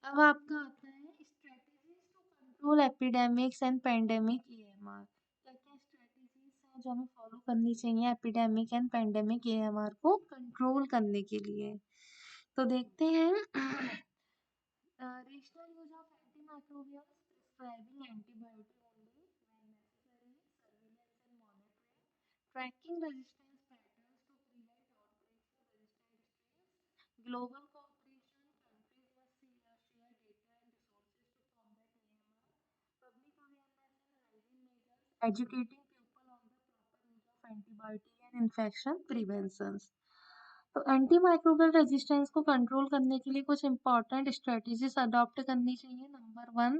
A: अब आपका आता है strategies to control epidemics and pandemic EMR. क्या क्या स्ट्रेटेजीज हैं जो हमें फॉलो करनी चाहिए एपिडेमिक एंड पेंडेमिक ईएमआर को कंट्रोल करने के लिए? तो देखते हैं। Rational use of antimicrobials, prescribing antibiotic only when necessary, surveillance and monitoring, tracking resistance patterns to prevent outbreaks of resistant strains, global cooperation, countries must share data and resources to combat AMR, public awareness and hygiene measures, educating people on the proper use of antibiotic and infection preventions। तो antimicrobial resistance को control करने के लिए कुछ important strategies adopt करनी चाहिए। Number one,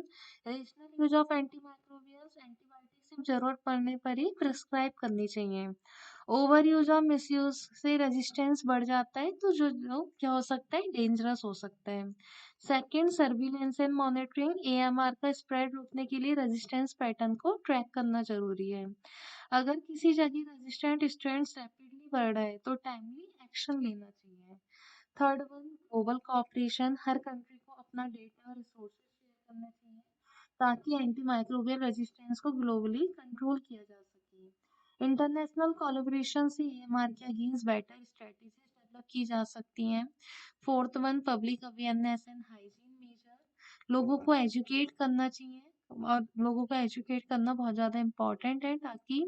A: regional use of antimicrobials. Antibiotic सिर्फ जरूरत पड़ने पर ही प्रिस्क्राइब करनी चाहिए। ओवर यूज और मिस यूज से रेजिस्टेंस बढ़ जाता है तो जो क्या हो सकता है, डेंजरस हो सकता है। Second, surveillance and monitoring. AMR का स्प्रेड रोकने के लिए रेजिस्टेंस पैटर्न को ट्रैक करना जरूरी है। अगर किसी जगह रेजिस्टेंट स्ट्रेंड्स रैपिडली बढ़ रहा है तो टाइमली एक्शन लेना चाहिए। Third one, global cooperation. हर कंट्री को अपना डेटा और रिसोर्सेज शेयर करना चाहिए ताकि एंटीमाइक्रोबियल रेजिस्टेंस को ग्लोबली कंट्रोल किया जा सके। इंटरनेशनल कोलैबोरेशन से एएमआर के अगेंस्ट बेटर स्ट्रेटजीज डेवलप की जा सकती हैं। Fourth one, public awareness and hygiene measure. लोगों को एजुकेट करना चाहिए और लोगों को एजुकेट करना बहुत ज़्यादा इम्पॉर्टेंट है ताकि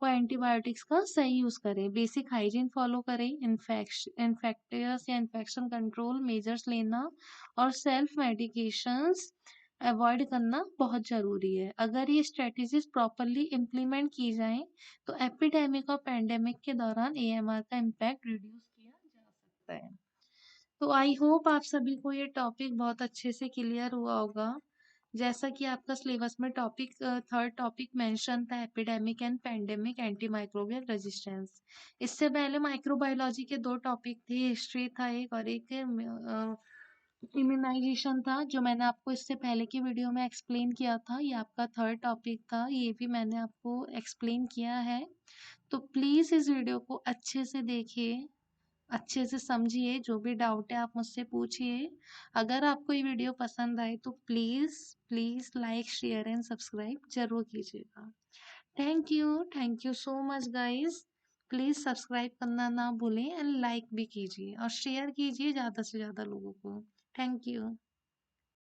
A: वो एंटीबायोटिक्स का सही यूज़ करें। बेसिक हाइजीन फॉलो करें, इन्फेक्टियस या इन्फेक्शन कंट्रोल मेजर्स लेना और सेल्फ मेडिकेशंस अवॉइड करना बहुत ज़रूरी है। अगर ये स्ट्रेटजीज प्रॉपरली इम्प्लीमेंट की जाएं तो एपिडेमिक और पेंडेमिक के दौरान एएमआर का इम्पैक्ट रिड्यूस किया जा सकता है। तो आई होप आप सभी को ये टॉपिक बहुत अच्छे से क्लियर हुआ होगा। जैसा कि आपका सिलेबस में टॉपिक थर्ड टॉपिक मेंशन था, epidemic and pandemic anti microbial resistance. इससे पहले माइक्रोबायोलॉजी के दो टॉपिक थे, हिस्ट्री था एक और एक इम्यूनाइजेशन था, जो मैंने आपको इससे पहले की वीडियो में एक्सप्लेन किया था। ये आपका थर्ड टॉपिक था, ये भी मैंने आपको एक्सप्लेन किया है। तो प्लीज़ इस वीडियो को अच्छे से देखिए, अच्छे से समझिए, जो भी डाउट है आप मुझसे पूछिए। अगर आपको ये वीडियो पसंद आए तो please please like share and subscribe जरूर कीजिएगा। Thank you so much guys. Please subscribe करना ना भूलें एंड लाइक भी कीजिए और शेयर कीजिए ज़्यादा से ज़्यादा लोगों को। Thank you.